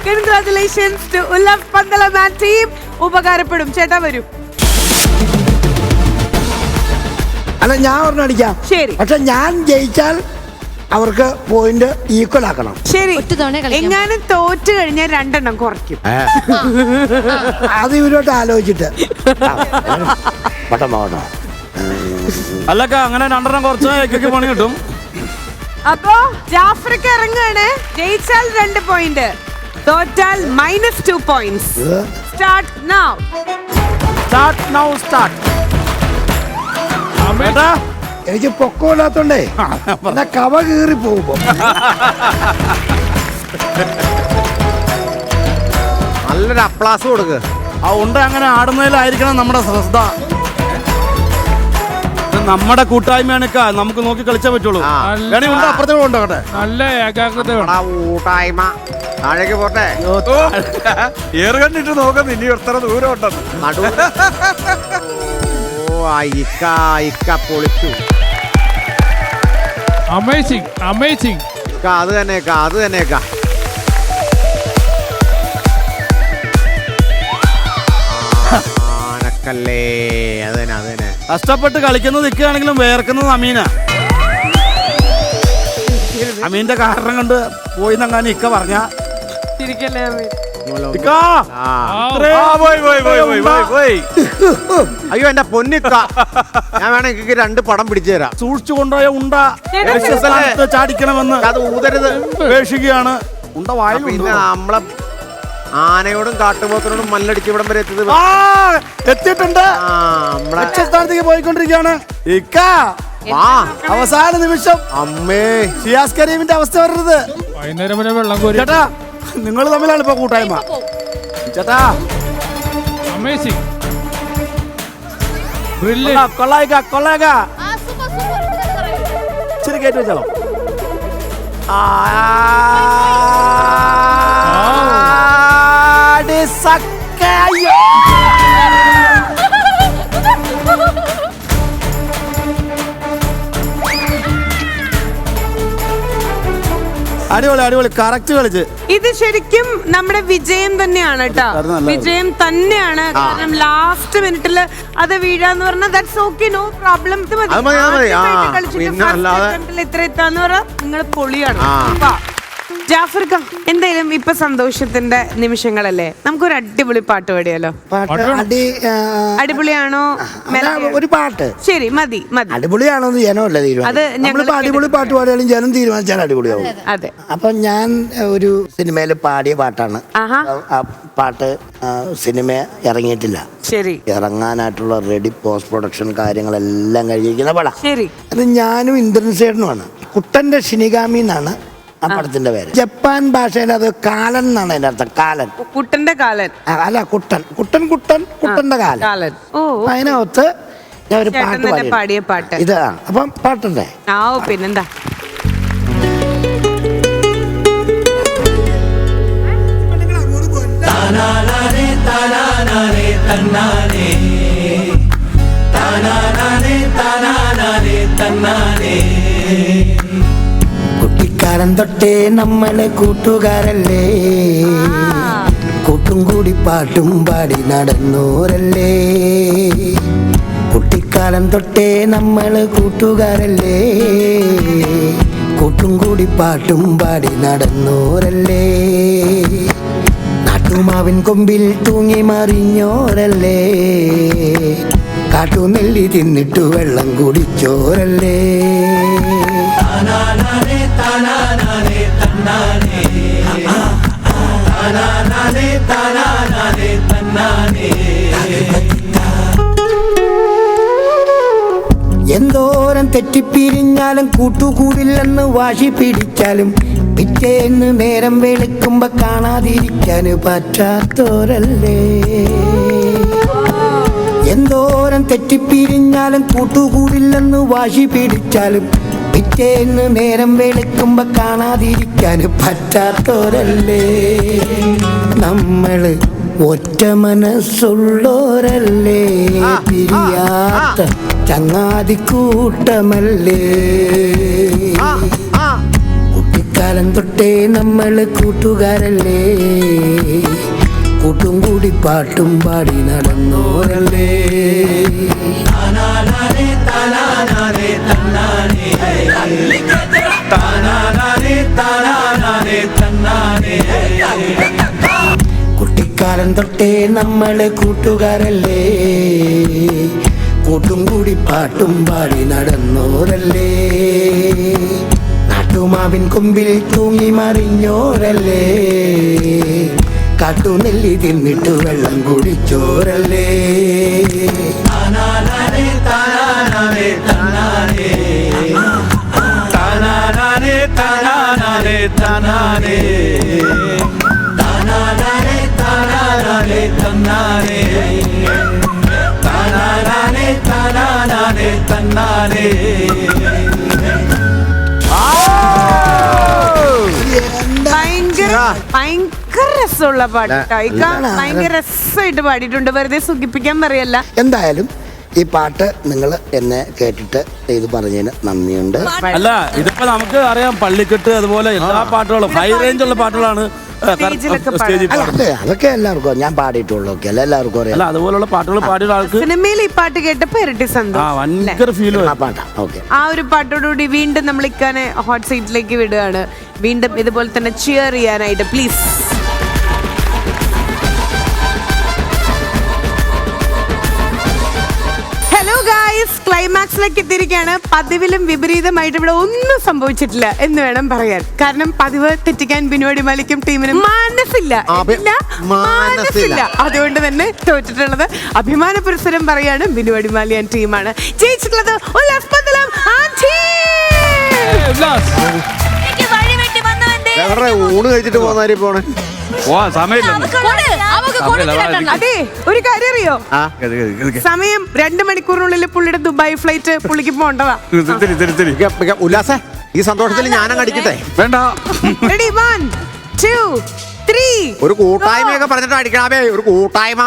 Congratulations to Ullas Pandalam and team. ഉപകാരപ്പെടും. ചേട്ടാ വരൂ. അല്ല, ഞാൻ ഒരെണ്ണം അടിക്കാം. ശരി. പക്ഷെ ഞാൻ ജയിച്ചാൽ അവർക്ക് പോയിന്റ് ഈക്വൽ ആക്കണം. ശരി. എങ്ങാനും തോറ്റു കഴിഞ്ഞാൽ 2 എണ്ണം കുറയ്ക്കും. അത് ഇവരോട്ട് ആലോചിച്ചിട്ട് അല്ലക്ക അങ്ങനെ 2 എണ്ണം കുറച്ച് പണി കിട്ടും. അപ്പോ ജാഫർക്ക് ഇറങ്ങുകയാണ്. ജയിച്ചാൽ 2 പോയിന്റ്, തോറ്റാൽ -2 പോയിന്റ്സ്. Start now. എനിക്ക് പൊക്കമില്ലാത്തോണ്ടേ എന്നാ കവ കീറി പോകുമ്പോ നല്ലൊരു അപ്ലാസ് കൊടുക്ക്. ആ ഉണ്ട അങ്ങനെ ആടുന്നതിലായിരിക്കണം നമ്മുടെ ശ്രദ്ധ. നമ്മുടെ കൂട്ടായ്മയാണൊക്കെ നമുക്ക് നോക്കി കളിച്ചാൽ പറ്റുള്ളൂ. ഉണ്ട് അപ്പുറത്തേക്ക് കൊണ്ടോട്ടെ. നല്ല ഏകാഗ്രത കൂട്ടായ്മ. താഴേക്ക് പോട്ടെ. ഏറ് കണ്ടിട്ട് നോക്കുന്നു ഇനി എത്ര ദൂരം ഉണ്ടെന്ന്. പൊളിച്ചു. Amazing amazing. അത് തന്നെയൊക്കെ, അത് തന്നെയൊക്കെ. ആനക്കല്ലേ, അത് തന്നെ, അത് തന്നെ. കഷ്ടപ്പെട്ട് കളിക്കുന്നത് നിൽക്കുകയാണെങ്കിലും വേർക്കുന്നത് അമീന. അമീന്റെ കാരണം കൊണ്ട് പോയി നങ്ങാൻ ഇക്ക പറഞ്ഞ അയ്യോ എന്റെ പൊന്നിക്ക, ഞാൻ വേണമെങ്കിൽ 2 പടം പിടിച്ചു തരാം. സൂക്ഷിച്ചു കൊണ്ടുപോയ ഉണ്ട ചാടിക്കണമെന്ന് അത് ഊതരുത് ഉപേക്ഷിക്കുകയാണ്. ഉണ്ട വായിൽ. പിന്നെ നമ്മളെ ആനയോടും കാട്ടുപോത്തിനോടും മല്ലടിച്ച് ഇവിടം വരെ എത്തിയിട്ടുണ്ട്. ലക്ഷ്യസ്ഥാനത്തേക്ക് പോയിക്കൊണ്ടിരിക്കുകയാണ്. അവസാന നിമിഷം അമ്മേ ഷിയാസ് കരീമിന്റെ അവസ്ഥ വരരുത്. വൈകുന്നേരം വരെ വെള്ളം കോരി. ചേട്ടാ, നിങ്ങൾ തമ്മിലാണ് ഇപ്പൊ കൂട്ടായ്മ. ചേട്ടാ, അമേസിംഗ്. കൊള്ളായിക്ക. ഇച്ചിരി കയറ്റി വെച്ചാലോ. അടിപൊളി അടിപൊളി, കറക്റ്റ് കളിച്ച്. ഇത് ശരിക്കും നമ്മുടെ വിജയം തന്നെയാണ് കേട്ടോ. വിജയം തന്നെയാണ്. കാരണം ലാസ്റ്റ് മിനിറ്റില് അത് വീഴാന്ന് പറഞ്ഞാൽ ദാറ്റ്സ് ഓക്കെ, നോ പ്രോബ്ലം. ഇത്ര എത്താന്ന് പറഞ്ഞാൽ നിങ്ങൾ പൊളിയാണ്. ജാഫർക്ക, എന്തായാലും ഇപ്പൊ സന്തോഷത്തിന്റെ നിമിഷങ്ങളല്ലേ, നമുക്കൊരു അടിപൊളി പാട്ട് പാടിയാലോ? അടിപൊളിയാണോ? ഒരു പാട്ട്. ശരി, മതി മതി. അടിപൊളിയാണോന്ന് ജനമല്ല തീരുമാനം. അടിപൊളി പാട്ട് പാടിയാലും ജനം തീരുമാനിച്ചാൽ അടിപൊളിയാവും. അതെ. അപ്പൊ ഞാൻ ഒരു സിനിമയിൽ പാടിയ പാട്ടാണ്. ആ പാട്ട് സിനിമ ഇറങ്ങിയിട്ടില്ല. ശരി. ഇറങ്ങാനായിട്ടുള്ള റെഡി പോസ്റ്റ് പ്രൊഡക്ഷൻ കാര്യങ്ങളെല്ലാം കഴിഞ്ഞിരിക്കുന്ന പടം. ശരി. അത് ഞാനും ഇന്ദ്രൻസേട്ടനുമാണ്. കുട്ടന്റെ ഷിനിഗാമി എന്നാണ് ആ പടത്തിന്റെ പേര്. ജപ്പാൻ ഭാഷയിൽ അത് കാലൻ എന്നാണ് അതിന്റെ അർത്ഥം. കാലൻ, കുട്ടന്റെ കാലൻ. അല്ല, കുട്ടന്റെ കാലൻ. അതിനകത്ത് ഞാൻ ഒരു പാട്ട് പാടിയ പാട്ട് ഇതാ. അപ്പം പാട്ടുണ്ട്. പിന്നെന്താ. തന്നാനേ കുട്ടിക്കാലം തൊട്ടേ നമ്മളെ കൂട്ടുകാരല്ലേ, കൂട്ടും കൂടി പാട്ടും പാടി നടന്നോരല്ലേ. കുട്ടിക്കാലം തൊട്ടേ നമ്മള് കൂട്ടുകാരല്ലേ, കൂട്ടും കൂടി പാട്ടും പാടി നടന്നോരല്ലേ. നാട്ടുമാവിൻ കൊമ്പിൽ തൂങ്ങി മറിഞ്ഞോരല്ലേ, കാട്ടുനെല്ലി തിന്നിട്ടു വെള്ളം കുടിച്ചോരല്ലേ. എന്തോരം തെറ്റിപ്പിരിഞ്ഞാലും കൂട്ടുകൂടില്ലെന്ന് വാശി പിടിച്ചാലും പിറ്റേന്ന് നേരം വെളുക്കുമ്പോ കാണാതിരിക്കാന് പറ്റാത്തോരല്ലേ. എന്തോരം തെറ്റിപ്പിരിഞ്ഞാലും കൂട്ടുകൂടില്ലെന്ന് വാശി പിടിച്ചാലും പിറ്റേന്ന് നേരം വെളുക്കുമ്പോ കാണാതിരിക്കാന് പറ്റാത്തോരല്ലേ. നമ്മള് ഒറ്റ മനസ്സുള്ളോരല്ലേ, പിരിയാത്ത ചങ്ങാതിക്കൂട്ടമല്ലേ. കുട്ടിക്കാലം തൊട്ടേ നമ്മള് കൂട്ടുകാരല്ലേ, കൂട്ടും കൂടി പാട്ടും പാടി നടന്നോരല്ലേ. കുട്ടിക്കാലം തൊട്ടേ നമ്മള് കൂട്ടുകാരല്ലേ, കൂട്ടും കൂടി പാട്ടും പാടി നടന്നോരല്ലേ. നാട്ടുമാവിൻ കൊമ്പിൽ തൂങ്ങി മറിഞ്ഞോരല്ലേ, കാട്ടുനെല്ലി തിന്നിട്ട് വെള്ളം കുടിച്ചോരല്ലേ. ഭയങ്കര രസമുള്ള പാട്ട്. ഭയങ്കര രസമായിട്ട് പാടിയിട്ടുണ്ട്. വെറുതെ സുഖിപ്പിക്കാൻ പറയല്ല. എന്തായാലും ഈ പാട്ട് നിങ്ങൾ എന്നെ കേട്ടിട്ട് ഇത് പറഞ്ഞതിന് നന്ദിയുണ്ട്. അല്ല, ഇതിപ്പോ നമുക്ക് അറിയാം, പള്ളിക്കെട്ട് അതുപോലെ എല്ലാ പാട്ടുകളും ഹൈ റേഞ്ച് ഉള്ള പാട്ടുകളാണ് സ്റ്റേജിൽ പാടുന്നത്. അതൊക്കെ എല്ലാവർക്കും ഞാൻ പാടിയിട്ടുള്ളൂ, എല്ലാവർക്കും അറിയാം. അല്ല, അതുപോലുള്ള പാട്ടുകൾ പാടിയ ആൾക്ക് സിനിമയിൽ ഈ പാട്ട് കേട്ടപ്പോ ഇരട്ടി സന്തോഷം. ഭയങ്കര ഫീൽ പാട്ടാ. ഓക്കെ, ആ ഒരു പാട്ടോടുകൂടി വീണ്ടും നമ്മൾ ഇക്കാനെ ഹോട്ട് സീറ്റിലേക്ക് വിടുകയാണ്. വീണ്ടും ഇതുപോലെ തന്നെ ചിയർ ചെയ്യാനായിട്ട് പ്ലീസ്. ഹലോ ഗായ്സ്, ക്ലൈമാക്സിലേക്ക് എത്തിയിരിക്കുകയാണ്. പതിവിലും വിപരീതമായിട്ട് ഇവിടെ ഒന്നും സംഭവിച്ചിട്ടില്ല എന്ന് വേണം പറയാൻ. കാരണം പതിവ് തെറ്റിക്കാൻ ബിനുവടി മാലിക്കും ടീമിനും മനസ്സില്ല. അതുകൊണ്ട് തന്നെ തോറ്റിട്ടുള്ളത് അഭിമാന പുരസ്സരം പറയാണ് ബിനുവടി മാലിയൻ ടീമാണ്. ജയിച്ചിട്ടുള്ളത് ഉല്ലാസ് പന്തളം ആൻറ്റി. ഊണ് കഴിച്ചിട്ട് പോന്നാരി പോണേ. അതെ, ഒരു കാര്യം അറിയോ, സമയം 2 മണിക്കൂറിനുള്ളിൽ പുള്ളിയുടെ ദുബായ് ഫ്ലൈറ്റ് പുള്ളിക്ക് പോണ്ടതാ. ഉല്ലാസേ, ഈ സന്തോഷത്തിൽ ഞാനങ്ങ് അടിക്കട്ടെ. വേണ്ട, റെഡി 1 2 3. ഒരു കൂട്ടായ്മയൊക്കെ പറഞ്ഞിട്ട് അടിക്കണേ, ഒരു കൂട്ടായ്മ.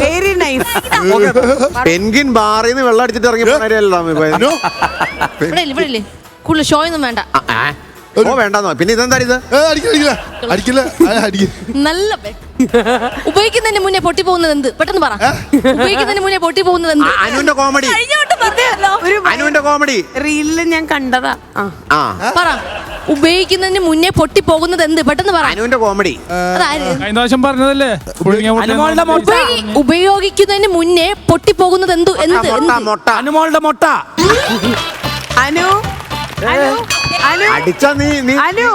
Very nice. പെൻഗിൻ ബാറിൽ നിന്ന് വെള്ളം അടിച്ചിട്ട് ഇറങ്ങി കൂടുതൽ ഷോ ഒന്നും വേണ്ട. വേണ്ടെന്നോ? പിന്നെ ഇതെന്താ ഇത്? നല്ല ഉപയോഗിക്കുന്നതിന് മുന്നേ പൊട്ടി പോകുന്നത് എന്ത്? പെട്ടെന്ന് പറ. ഉപയോഗിക്കുന്നതിന് മുന്നേ പൊട്ടി പോകുന്നത് എന്ത്? അനുവിന്റെ കോമഡി. അനുവിന്റെ കോമഡി റീലില് ഞാൻ കണ്ടതാ. പറ, ഉപയോഗിക്കുന്നതിന് മുന്നേ പൊട്ടി പോകുന്നത് എന്ത്? പെട്ടെന്ന് പറ. അനുവിന്റെ കോമഡി. പറഞ്ഞതല്ലേ, ഉപയോഗിക്കുന്നതിന് മുന്നേ പൊട്ടി പോകുന്നത് എന്ത്? അനുമോളുടെ മുട്ട. അനു അടിച്ച നീ അനു,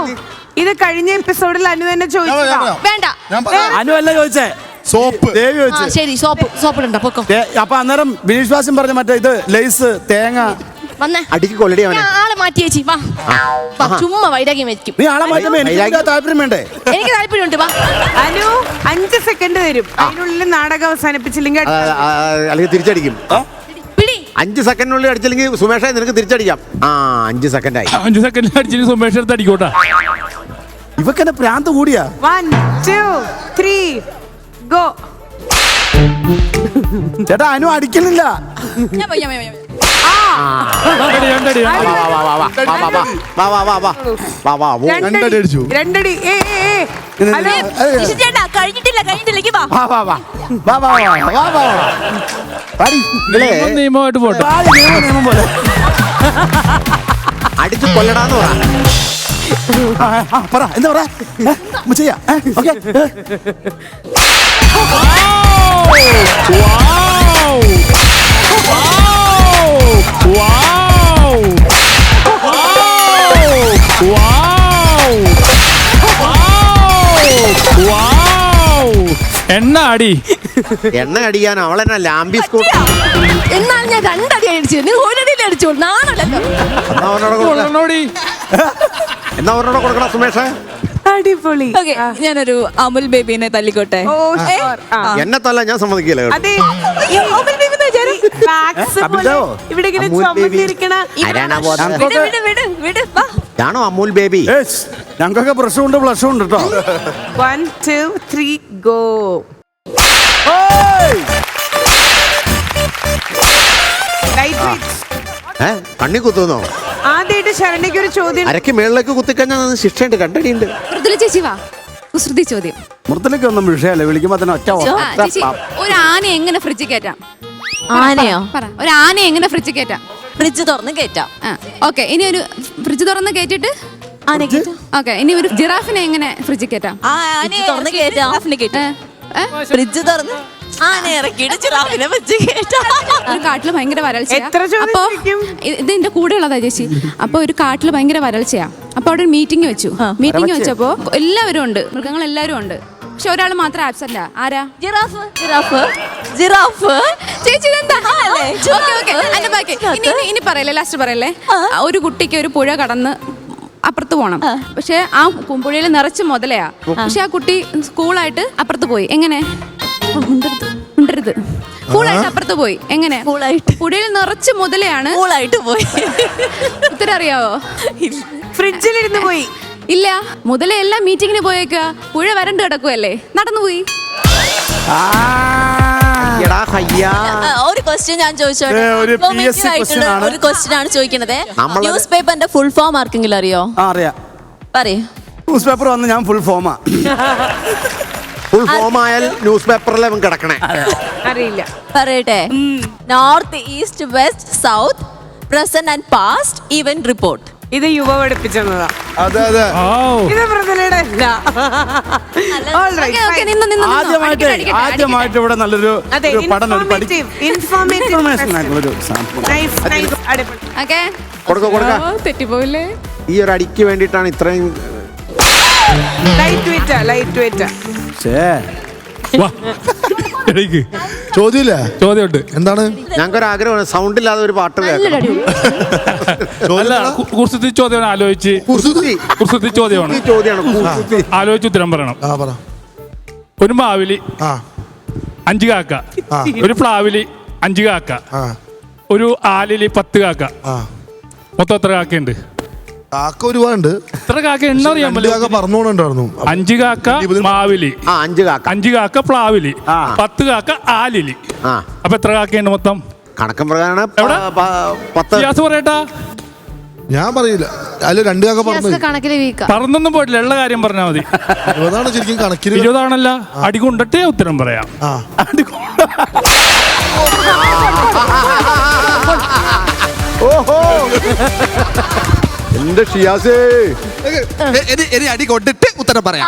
ഇത് കഴിഞ്ഞ എപ്പിസോഡിൽ അനു തന്നെ ചോദിച്ചതാ. വേണ്ട, അനു അല്ല ചോദിച്ചേ, സോപ്പ് ദേവി ചോദിച്ചു. ശരി, സോപ്പ് ഇടണ്ട, പൊക്കോ. അപ്പൊ അന്നേരം ബിനീഷ് വാസിൻ പറഞ്ഞ മറ്റേ ഇത് ലേസ് തേങ്ങ വന്നേ, അടിക്ക് കൊല്ലടി. ആളെ മാറ്റി ചേച്ചി, വാ. ചുമ്മാ വൈരാഗ്യം വെക്കും. നീ ആളെ മാറ്റുമ്പോ എനിക്ക് താല്പര്യം വേണ്ടേ? എനിക്ക് താല്പര്യമുണ്ട്, വാ. അനു 5 സെക്കൻഡ് തരും. അതിനുള്ളിൽ നാടകം അവസാനിപ്പിച്ചില്ലെങ്കിൽ അല്ലെങ്കിൽ തിരിച്ചടിക്കും. 5 സെക്കൻഡിനുള്ളിൽ അടിച്ചില്ലെങ്കിൽ സുമേഷ നിനക്ക് തിരിച്ചടിക്കാം. 5 സെക്കൻഡായി. 5 സെക്കൻഡിൽ അടിച്ചിട്ട് സുമേഷ് എടുത്ത് അടിക്കോട്ടാ. ഇവക്കെന്നെ പ്രാന്ത് കൂടിയാ. 1 2 3 ഗോ. ചേട്ടാ അനു അടിക്കുന്നില്ല. രണ്ടടി അടിച്ചു. രണ്ടടി. നിയമമായിട്ട് പോട്ടെ. നിയമം പോലെ അടിച്ചു കൊല്ലടാന്ന് പറ. എന്താ പറയാ ചെയ്യാ? ഓക്കെ. എണ്ണ അടി. എണ്ണ അടിക്കാൻ അവളെന്നാ ലാംബി സ്കൂൾ. എന്നാൽ ഞാൻ രണ്ടടി അടിച്ചു, നീ ഒരടിയിൽ അടിച്ചോളൂ. നാണല്ലോ. എന്നാ അവരോട് കൊടുക്കണം സുമേഷ്. അടിപൊളി. ഞാനൊരു അമുൽ ബേബിനെ തല്ലിക്കോട്ടെ. എന്നെ തല്ല ഞാൻ സമ്മതിക്കില്ല. അതെ, ഇവിടെ ഇങ്ങനെ ചുമന്നിരിക്കണ ആണോ അമൂൽ ബേബി? ഞങ്ങൾക്കൊക്കെ ബ്രഷും ഉണ്ട് ബ്ലഷും ഉണ്ട് കേട്ടോ. 1 2 3 ഗോ. കണ്ണി കുത്തുന്നോ? ആദ്യമായിട്ട് ശരണ്യക്ക് ഒരു ചോദ്യം. അരക്ക് മേളിലേക്ക് കുത്തിക്കഴിഞ്ഞാൽ ശിക്ഷയുണ്ട്, കണ്ടടിയുണ്ട്. ചേച്ചി വാ, കുസൃതി ചോദ്യം. മൃത്തിലേക്ക് ഒന്നും വിഷയമല്ല, വിളിക്കുമ്പോ തന്നെ ഒറ്റ. ഒരു ആന എങ്ങനെ ഫ്രിഡ്ജിൽ കയറ്റാം? ആനയോ? പറ, ഒരു ആന എങ്ങനെ ഫ്രിഡ്ജിൽ കയറ്റാം? ഫ്രിഡ്ജ് തുറന്ന് കയറ്റാം. ഓക്കെ, ഇനി ഒരു ഫ്രിഡ്ജ് തുറന്ന് കയറ്റിട്ട് ഓക്കെ, ഇനി ഒരു ജിറാഫിനെ എങ്ങനെ ഫ്രിഡ്ജിൽ കയറ്റാം? തുറന്ന് കയറ്റാം. ഫ്രിഡ്ജ് തുറന്ന് ആന ഇറക്കിയിട്ട് ജിറാഫിനെ വെച്ച് കയറ്റാം. ഒരു കാട്ടില് ഭയങ്കര വരൾച്ചയാ. എത്ര ചോദ്യം അപ്പൊ ചോദിക്കും? ഇത് എന്റെ കൂടെ ഉള്ളതാ ചേച്ചി. അപ്പൊ ഒരു കാട്ടില് ഭയങ്കര വരൾച്ചയാ. അപ്പൊ അവിടെ ഒരു മീറ്റിംഗ് വെച്ചു. മീറ്റിംഗ് വെച്ചപ്പോ എല്ലാവരും ഉണ്ട്, മൃഗങ്ങൾ എല്ലാവരും ഉണ്ട്. പക്ഷെ ഒരാൾ മാത്രം ആബ്സെന്റ്. ആരാ? ജിറാഫ്. ജിറാഫ്. ജിറാഫ്. ചേച്ചി ഇതെന്താ? ഇനി പറയല്ലേ, ലാസ്റ്റ് പറയല്ലേ. ഒരു കുട്ടിക്ക് ഒരു പുഴ കടന്ന് അപ്പുറത്ത് പോണം. പക്ഷെ ആ പുഴയിൽ നിറച്ച് മുതലയാ. പക്ഷെ ആ കുട്ടി കൂളായിട്ട് അപ്പുറത്ത് പോയി. എങ്ങനെ? ഉണ്ടരുത്. കൂളായിട്ട് അപ്പുറത്ത് പോയി. എങ്ങനെ? പുഴയിൽ നിറച്ച് മുതലയാണ്. കൂളായിട്ട് പോയി. ഉത്തരം അറിയാവോ? ഫ്രിഡ്ജിലിരുന്ന് പോയി. ഇല്ല, മുതലെല്ലാം മീറ്റിങ്ങിന് പോയേക്ക. പുഴ വരണ്ട് കിടക്കുവല്ലേ, നടന്നുപോയി. ഒരു ക്വസ്റ്റ്യൻ ഞാൻ ചോദിച്ചോട്ടെ. ഒരു PSC question ആണ്. ഒരു ക്വസ്റ്റ്യൻ ആണ് ചോദിക്കുന്നത്. ന്യൂസ് പേപ്പറിന്റെ ഫുൾ ഫോം ആർക്കെങ്കിലും അറിയോ? അറിയാം. പറയൂ. ന്യൂസ് പേപ്പർ വന്ന് ഞാൻ ഫുൾ ഫോമാ. ഫുൾ ഫോം ആയാൽ ന്യൂസ് പേപ്പറിൽ അവൻ കിടക്കണേ. അറിയില്ല. പറയട്ടെ. North, east, west, south, present and past event report. ഇത് യുവ പഠിപ്പിച്ചതാ. അതെ അതെ. ഇത് മൃദുലയുടെ അല്ല. ആദ്യമായിട്ട് ഇവിടെ നല്ലൊരു പഠനം, ഒരു ഇൻഫോർമേഷൻ ആയിട്ടുള്ളൊരു തെറ്റിപ്പോയില്ലേ? ഈ ഒരു അടിക്ക് വേണ്ടിയിട്ടാണ് ഇത്രയും. Light weight. ചോദ്യമുണ്ട്. എന്താണ്? ഞങ്ങൾക്കൊരു ആഗ്രഹമാണ് സൗണ്ട് ഇല്ലാതെ ഒരു പാട്ട് കേൾക്കണം. കുസൃതി ചോദ്യം ആലോചിച്ച് ചോദ്യമാണ് ആലോചിച്ച് ഉത്തരം പറയണം. ഒരു മാവിലി 5 കാക്ക, ഒരു പ്ലാവിലി 5 കാക്ക, ഒരു ആലില് 10 കാക്ക. മൊത്തം എത്ര കാക്കയുണ്ട്? കാക്ക ഒരുപാടുണ്ട്. എത്ര കാക്ക എണ്ണ അറിയാൻ പറ്റില്ല. പറഞ്ഞോണ്ടായിരുന്നു. 5 കാക്ക മാവിലി, 5 കാക്ക പ്ലാവിലി, 10 കാക്ക ആലിലി. അപ്പൊ എത്ര കാക്കയുണ്ട് മൊത്തം? കണക്കം പ്രകാരം പറയട്ടാ. ഞാൻ പറയില്ല. അതിൽ 2 കാക്ക പറഞ്ഞു. പറഞ്ഞൊന്നും പോയിട്ടില്ല, ഉള്ള കാര്യം പറഞ്ഞാൽ മതി. 20 ശരിക്കും കണക്കിന്. 20 അടി കൊണ്ടിട്ടേ ഉത്തരം പറയാം. ഓഹോ എന്റെ ഷിയാസേ, അടി കൊണ്ടിട്ട് ഉത്തരം പറയാം.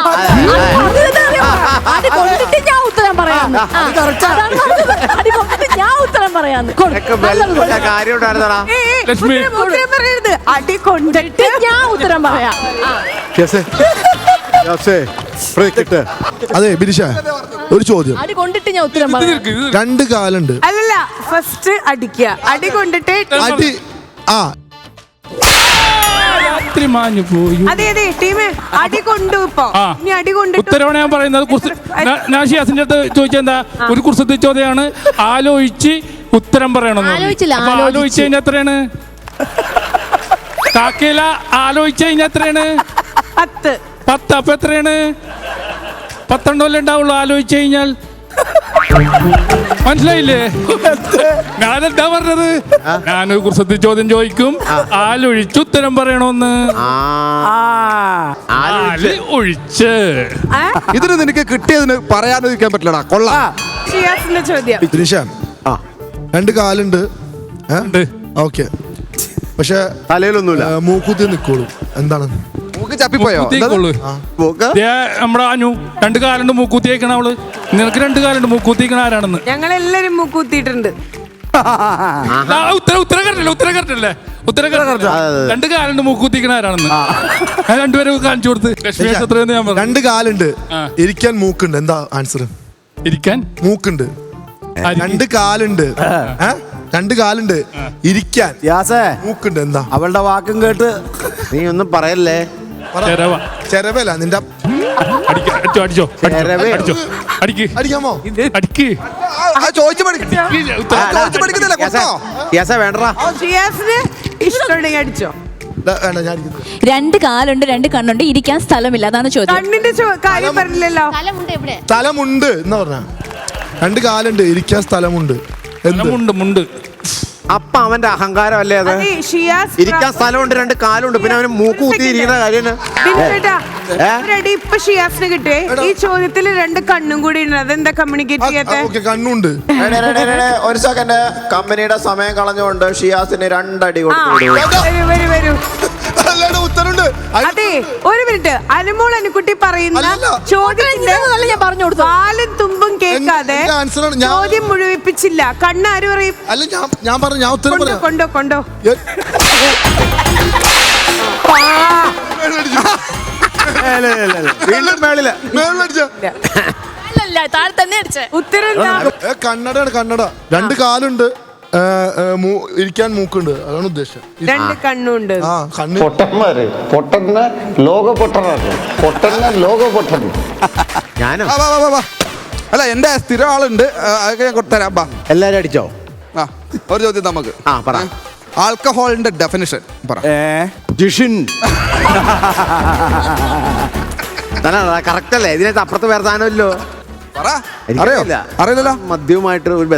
കാര്യം ഉണ്ടായിരുന്നടാ. ലക്ഷ്മി അടി കൊണ്ടിട്ട് ഞാൻ ഉത്തരം പറയാം. അതെ ബിരിഷ, ഒരു ചോദ്യം. അടി കൊണ്ടിട്ട് ഞാൻ ഉത്തരം പറയാം. 2 കാലുണ്ട്. അല്ലല്ല, ഫസ്റ്റ് അടിക്കുക, അടി കൊണ്ടിട്ട് അടി. മാഞ്ഞു പോയി. അതെ ടീമേ, അടി കൊണ്ടു. ഇപ്പൊ ഇനി അടി കൊണ്ട് ഉത്തരവാണ് ഞാൻ പറയുന്നത്. ഞാൻ ഷിയാസിന്റെ അടുത്ത് ചോദിച്ചെന്താ, ഒരു കുസൃതി ചോദ്യമാണ്. ആലോചിച്ച് ഉത്തരം പറയണം. ആലോചിച്ച് കഴിഞ്ഞാൽ എത്രയാണ്? കാക്കയില ആലോചിച്ച് കഴിഞ്ഞാൽ എത്രയാണ്? 10. അപ്പൊ എത്രയാണ്? 10 ഉണ്ടാവുള്ളൂ ആലോചിച്ച് കഴിഞ്ഞാൽ. മനസ്സിലായില്ലേ? ഞാനെന്താ പറഞ്ഞത്? ഞാനൊരു കുസൃതി ചോദ്യം ചോദിക്കും, ആലൊഴിച്ച് ഉത്തരം പറയണോന്ന്. ആല് ഒഴിച്ച്. ഇതിന് നിനക്ക് കിട്ടിയതിന് പറയാതിരിക്കാൻ പറ്റില്ലടാ. കൊള്ളാം. ഷിയാസിന്റെ ചോദ്യം. രണ്ട് കാലുണ്ട്, ഓക്കെ, പക്ഷെ തലയിലൊന്നുമില്ല, മൂക്കുത്തി നിക്കോളൂ. എന്താണ്? മൂക്ക് ചപ്പിപ്പോയോ? നമ്മുടെ അനു 2 കാലുണ്ട് മൂക്കൂത്തി അയക്കണ അവള്. നിനക്ക് 2 കാലുണ്ട് മൂക്കൂത്തി അയക്കണ ആരാണെന്ന്? ഞങ്ങളെല്ലാരും മൂക്കൂത്തിയിട്ടുണ്ട്. ഉത്തരം കറക്റ്റല്ലേ? 2 കാലുണ്ട് മൂക്കൂത്തിക്കണ ആരാണെന്ന് ഞാൻ രണ്ടുപേരും കാണിച്ചു കൊടുത്ത്. ലക്ഷ്മി നക്ഷത്രമെന്ന് ഞാൻ പറഞ്ഞു. 2 കാലുണ്ട്, ഇരിക്കാൻ മൂക്കുണ്ട്. എന്താ ആൻസർ? ഇരിക്കാൻ മൂക്കുണ്ട്. 2 കാലുണ്ട്, 2 കാലുണ്ട്, ഇരിക്കാൻ മൂക്കുണ്ട്. എന്താ? അവളുടെ വാക്കും കേട്ട് നീ ഒന്നും പറയല്ലേ. ചെരവല്ല നിന്റെ. അടിക്കാമോ? വേണ്ടടാ. ഷിയാസിന് ഇഷ്ടമുണ്ടെങ്കിൽ അടിച്ചോ. 2 കാലുണ്ട് 2 കണ്ണുണ്ട്, ഇരിക്കാൻ സ്ഥലമില്ല. അതാണ് ചോദ്യം. കണ്ണിന്റെ കാര്യം പറഞ്ഞില്ലല്ലോ. സ്ഥലമുണ്ട് എന്ന് പറഞ്ഞ. 2 കാലുണ്ട്, ഇരിക്കാൻ സ്ഥലമുണ്ട്. മുണ്ട്. അപ്പൊ അവന്റെ അഹങ്കാരം അല്ലേ അത്? ഇരിക്കാൻ സ്ഥലമുണ്ട്, 2 കാലുണ്ട്, പിന്നെ അവന് മൂക്ക് കുത്തി ഇരിക്കുന്ന കാര്യം. ഇപ്പൊ ഷിയാസിന് കിട്ടിയേ ഈ ചോദ്യത്തിൽ 2 കണ്ണും കൂടി ഉണ്ട്. അതെന്താ കമ്മ്യൂണിക്കേറ്റ് ചെയ്യാത്ത? കണ്ണുണ്ട്. ഒരു സെക്കൻഡ്, കമ്പനിയുടെ സമയം കളഞ്ഞുകൊണ്ട് ഷിയാസിന് 2 അടി കൊടുത്തു. വരൂ. ഉത്തരണ്ട്. അതെ, ഒരു മിനിറ്റ്. അനുമോൾ അനുക്കുട്ടി പറയുന്ന ചോദ്യത്തിന്റെ ഞാൻ പറഞ്ഞു കൊടുത്തു. കാലും തുമ്പും കേൾക്കാതെ ചോദ്യം മുഴുവിപ്പിച്ചില്ല. കണ്ണ് ആര് പറയും? അല്ല, ഞാൻ പറഞ്ഞു, ഞാൻ ഉത്തരം പറയാം. കൊണ്ടോ ഉത്തരം കണ്ണട. 2 കാലുണ്ട്, ഇരിക്കാൻ മൂക്കുണ്ട്. അതാണ് ഉദ്ദേശം. 2 കണ്ണുണ്ട്. ഞാനോ? അല്ല, എന്റെ സ്ഥിരം ആളുണ്ട്, അതൊക്കെ ഞാൻ കൊടുത്തരാം. എല്ലാരും അടിച്ചോ? ഒരു ചോദ്യം നമുക്ക്. പറ. ആൽക്കഹോളിന്റെ ഡെഫിനിഷൻ പറ. കറക്റ്റ് അല്ലേ? ഇതിനകത്ത് അപ്പുറത്ത് വേറെ സാധനമല്ലോ. അറിയില്ലല്ലോ. മദ്യവുമായിട്ട് ഒരു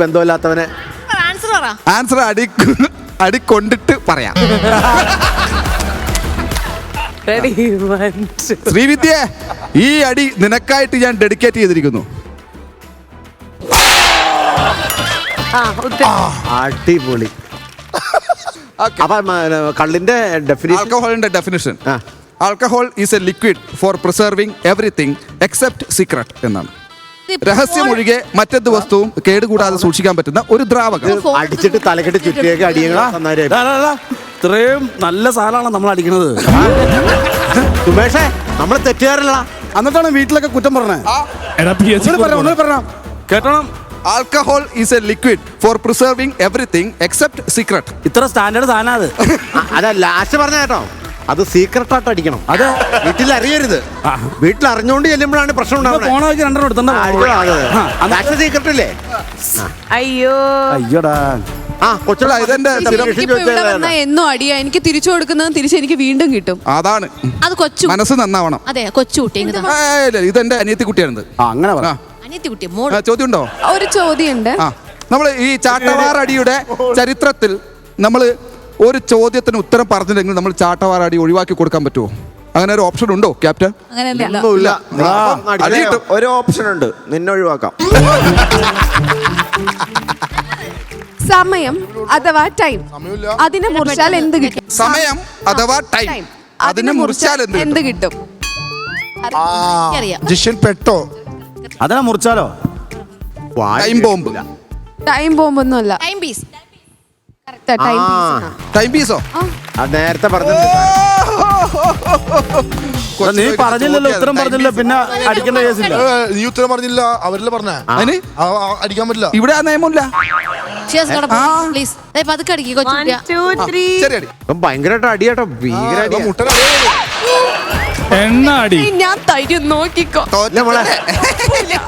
ബന്ധമില്ലാത്തവനെ ആൻസർ അടി കൊണ്ടിട്ട് പറയാം. ശ്രീവിദ്യ, ഈ അടി നിനക്കായിട്ട് ഞാൻ ഡെഡിക്കേറ്റ് ചെയ്തിരിക്കുന്നു. അടിപൊളി. കള്ളിന്റെ ആൽക്കഹോളിന്റെ definition: alcohol is a liquid for preserving everything except secret എന്നാണ്. രഹസ്യമൊഴികെ മറ്റെന്ത് വസ്തുവും കേടുകൂടാതെ സൂക്ഷിക്കാൻ പറ്റുന്ന ഒരു ദ്രാവകം. അടിച്ചിട്ട് തലക്കെട്ട് ചുറ്റിയൊക്കെ അടിയങ്ങളാ. ഇത്രയും നല്ല സാധനമാണ് നമ്മൾ അടിക്കുന്നത്. സുമേഷേ, നമ്മൾ തെറ്റുകാരല്ല. എന്നിട്ടാണ് വീട്ടിലൊക്കെ കുറ്റം പറഞ്ഞത്. കേട്ടണം. Alcohol is a liquid for preserving everything except secret. ഇത്ര സ്റ്റാൻഡേർഡ് സാധനം അത്. അല്ല, ലാസ്റ്റ് പറഞ്ഞ കേട്ടോ, അത് സീക്രട്ട് ആയിട്ട് അടിക്കണം. അത് വീട്ടിൽ അറിയരുത്. വീട്ടിൽ അറിഞ്ഞുകൊണ്ട് ചെല്ലുമ്പോഴാണ് പ്രശ്നം ഉണ്ടാവുന്നത്. സീക്രട്ട് ഇല്ലേ? അയ്യോടാ. എന്നും അടിയാ. എനിക്ക് തിരിച്ചു കൊടുക്കുന്നതും തിരിച്ച് എനിക്ക് വീണ്ടും കിട്ടും. അതാണ്. അത് കൊച്ചു മനസ്സ് നന്നാവണം. അതെ, കൊച്ചുകുട്ടി. ഇതെന്റെ അനിയത്തി കുട്ടിയാണിത്. അങ്ങനെ ചോദ്യം ഉണ്ടോ? ഒരു ചോദ്യം ഉണ്ട്. നമ്മൾ ഈ ചാട്ടവാർ അടിയുടെ ചരിത്രത്തിൽ നമ്മൾ ഒരു ചോദ്യത്തിന് ഉത്തരം പറഞ്ഞില്ലെങ്കിൽ നമ്മൾ ചാട്ടവാർ അടി ഒഴിവാക്കി കൊടുക്കാൻ പറ്റുമോ? അങ്ങനെ ഒരു ഓപ്ഷൻ ഉണ്ടോ ക്യാപ്റ്റൻ? ഒരു ഓപ്ഷൻ ഉണ്ട്, നിന്നെ ഒഴിവാക്കാം. സമയം അഥവാ ടൈം, അതിനെ മുറിച്ചാൽ എന്ത് കിട്ടും? സമയം അഥവാ ടൈം, അതിനെ മുറിച്ചാൽ എന്ത് കിട്ടും? ജിഷൻ പെട്ടോ? അതിനെ മുറിച്ചാലോ? Time bomb. ടൈം ബോംബൊന്നുമല്ല. ടൈം പീസോ? നേരത്തെ നീ പറഞ്ഞില്ലല്ലോ, ഉത്തരം പറഞ്ഞില്ല, പിന്നെ അടിക്കേണ്ട കേസില്ല. നീ ഉത്തരം പറഞ്ഞില്ല, അവരല്ലേ പറഞ്ഞ അടിക്കാൻ പറ്റില്ല. ഇവിടെ ആ നിയമമില്ല. ഭയങ്കരമായിട്ട് അടിയാട്ടോ, എണ്ണാടി. ഞാൻ തരും, നോക്കിക്കോ.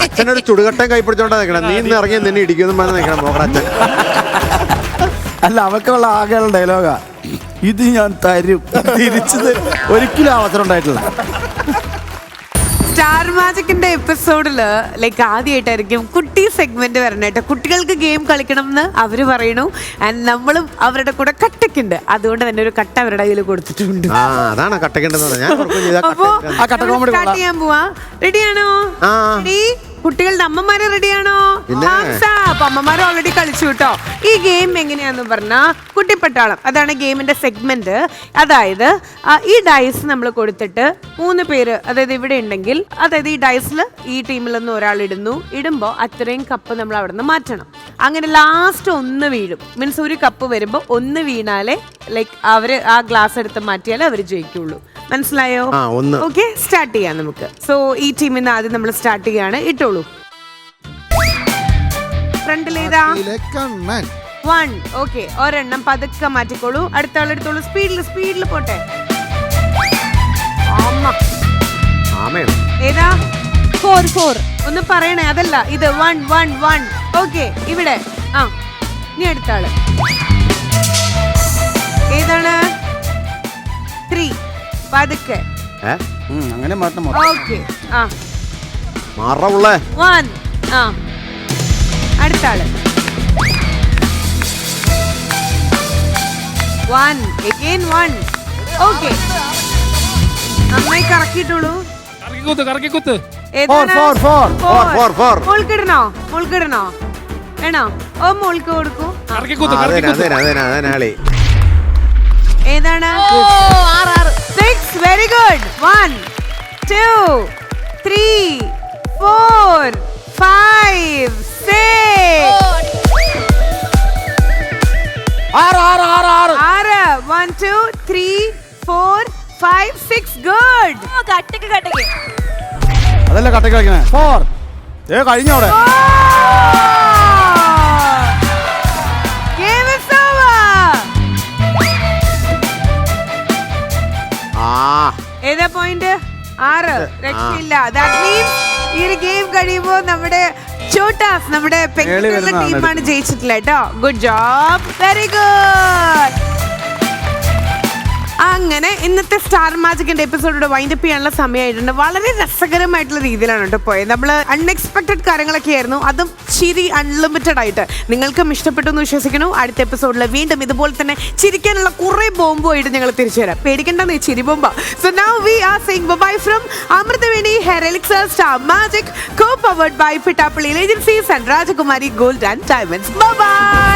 അച്ഛനൊരു ചുടുകട്ടൻ കൈപ്പിടിച്ചോണ്ടാ നിൽക്കണം. നീ ഇന്ന് ഇറങ്ങി നിന്നെ ഇടിക്കുന്നു പറഞ്ഞ് നിൽക്കണം മോക്കടച്ഛൻ. അല്ല, അവക്കുള്ള ആകെയുള്ള ഡയലോഗാ ഇത്. ഞാൻ തരും, തിരിച്ചു തരും. ഒരിക്കലും അവസരം ഉണ്ടായിട്ടില്ല. സ്റ്റാർ മാജിക്കിന്റെ എപ്പിസോഡില് ലൈക്ക് ആദ്യമായിട്ടായിരിക്കും കുട്ടി സെഗ്മെന്റ് വരണേട്ടോ. കുട്ടികൾക്ക് ഗെയിം കളിക്കണം എന്ന് അവര് പറയണു. ആൻഡ് നമ്മളും അവരുടെ കൂടെ കട്ടക്കുണ്ട്. അതുകൊണ്ട് തന്നെ ഒരു കട്ട അവരുടെ കയ്യിൽ കൊടുത്തിട്ടുണ്ട്. അതാണ് കട്ടക്കേണ്ടത്. ഞാൻ അപ്പൊ സ്റ്റാർട്ട് ചെയ്യാൻ പോവാ. റെഡിയാണോ? കുട്ടികളുടെ അമ്മമാര് റെഡിയാണോ? അപ്പൊ അമ്മമാര് ഓൾറെഡി കളിച്ചു കേട്ടോ. ഈ ഗെയിം എങ്ങനെയാന്ന് പറഞ്ഞാ കുട്ടിപ്പട്ടാളം, അതാണ് ഗെയിമിന്റെ സെഗ്മെന്റ്. അതായത് ഈ ഡൈസ് നമ്മൾ കൊടുത്തിട്ട് 3 പേര് അതായത് ഇവിടെ ഉണ്ടെങ്കിൽ, അതായത് ഈ ഡൈസിൽ ഈ ടീമിൽ നിന്ന് ഒരാൾ ഇടുമ്പോൾ അത്രയും കപ്പ് നമ്മൾ അവിടെ നിന്ന് മാറ്റണം. അങ്ങനെ ലാസ്റ്റ് 1 വീഴും. മീൻസ് ഒരു കപ്പ് വരുമ്പോൾ 1 വീണാലേ ലൈക്ക് അവര് ആ ഗ്ലാസ് എടുത്ത് മാറ്റിയാലേ അവര് ജയിക്കുള്ളൂ. മനസ്സിലായോ? ഓക്കെ, സ്റ്റാർട്ട് ചെയ്യാം നമുക്ക്. സോ ഈ ടീമിൽ നിന്ന് ആദ്യം നമ്മൾ സ്റ്റാർട്ട് ചെയ്യാണ്. ഇട്ടോളൂ. ഫ്രണ്ടിലേതാ? 1. ഓക്കെ, ഒരെണ്ണം പതുക്കെ മാറ്റിക്കോളൂ. അടുത്ത ആളെടുത്തോളൂ. സ്പീഡിൽ പോട്ടെ. ഏതാ? 4. ഒന്ന് പറയണേ. അതല്ല, ഇത് 1. ഓക്കെ, ഇവിടെ. ഇനി അടുത്ത ആള് ഏതാണ്? 3. പതുക്കെ അങ്ങനെ മാറ്റണം. ഓക്കെ, 1. അടുത്ത ആള് 1. Again 1. ഓക്കെ, നന്നായി കറക്കിയിട്ടുള്ളൂ. കറക്കിക്കുത്ത്. മോൾക്കിടണോ? വേണോ? മോൾക്ക് കൊടുക്കൂ. ഏതാണ്? 6. Very good. 1, 2, 3, 4, 5, 6. 1, 2, 3, 4, 5, 6. ഗുഡ്. അതല്ല കട്ടക്ക് കളിക്കണേ. 4. കഴിഞ്ഞോടെ. ഏതാ പോയിന്റ്? 6. രക്ഷയില്ല. ദാറ്റ് മീൻസ് ഈ ഒരു ഗെയിം കഴിയുമ്പോൾ നമ്മുടെ ചോട്ടാസ്, നമ്മുടെ പെൺകുട്ടികളുടെ ടീമാണ് ജയിച്ചിട്ടില്ല കേട്ടോ. Good job, very good. അങ്ങനെ ഇന്നത്തെ സ്റ്റാർ മാജിക്കിന്റെ എപ്പിസോഡിന്റെ വൈൻഡപ്പ് ചെയ്യാനുള്ള സമയമായിട്ടുണ്ട്. വളരെ രസകരമായിട്ടുള്ള രീതിയിലാണ് കേട്ടോ പോയത്. നമ്മൾ അൺഎക്സ്പെക്ടഡ് കാര്യങ്ങളൊക്കെ ആയിരുന്നു, അതും ചിരി അൺലിമിറ്റഡ് ആയിട്ട്. നിങ്ങൾക്കും ഇഷ്ടപ്പെട്ടു എന്ന് വിശ്വസിക്കുന്നു. അടുത്ത എപ്പിസോഡിൽ വീണ്ടും ഇതുപോലെ തന്നെ ചിരിക്കാനുള്ള കുറെ ബോംബുമായിട്ട് ഞങ്ങൾ തിരിച്ചു വരാം. പേടിക്കണ്ടെന്ന്, ചിരി Bomba. So now we are saying bye from Amruthaveni hair elixir star magic, co-powered by Pitapalli Agencies and Rajakumari Gold and Diamonds. Bye bye.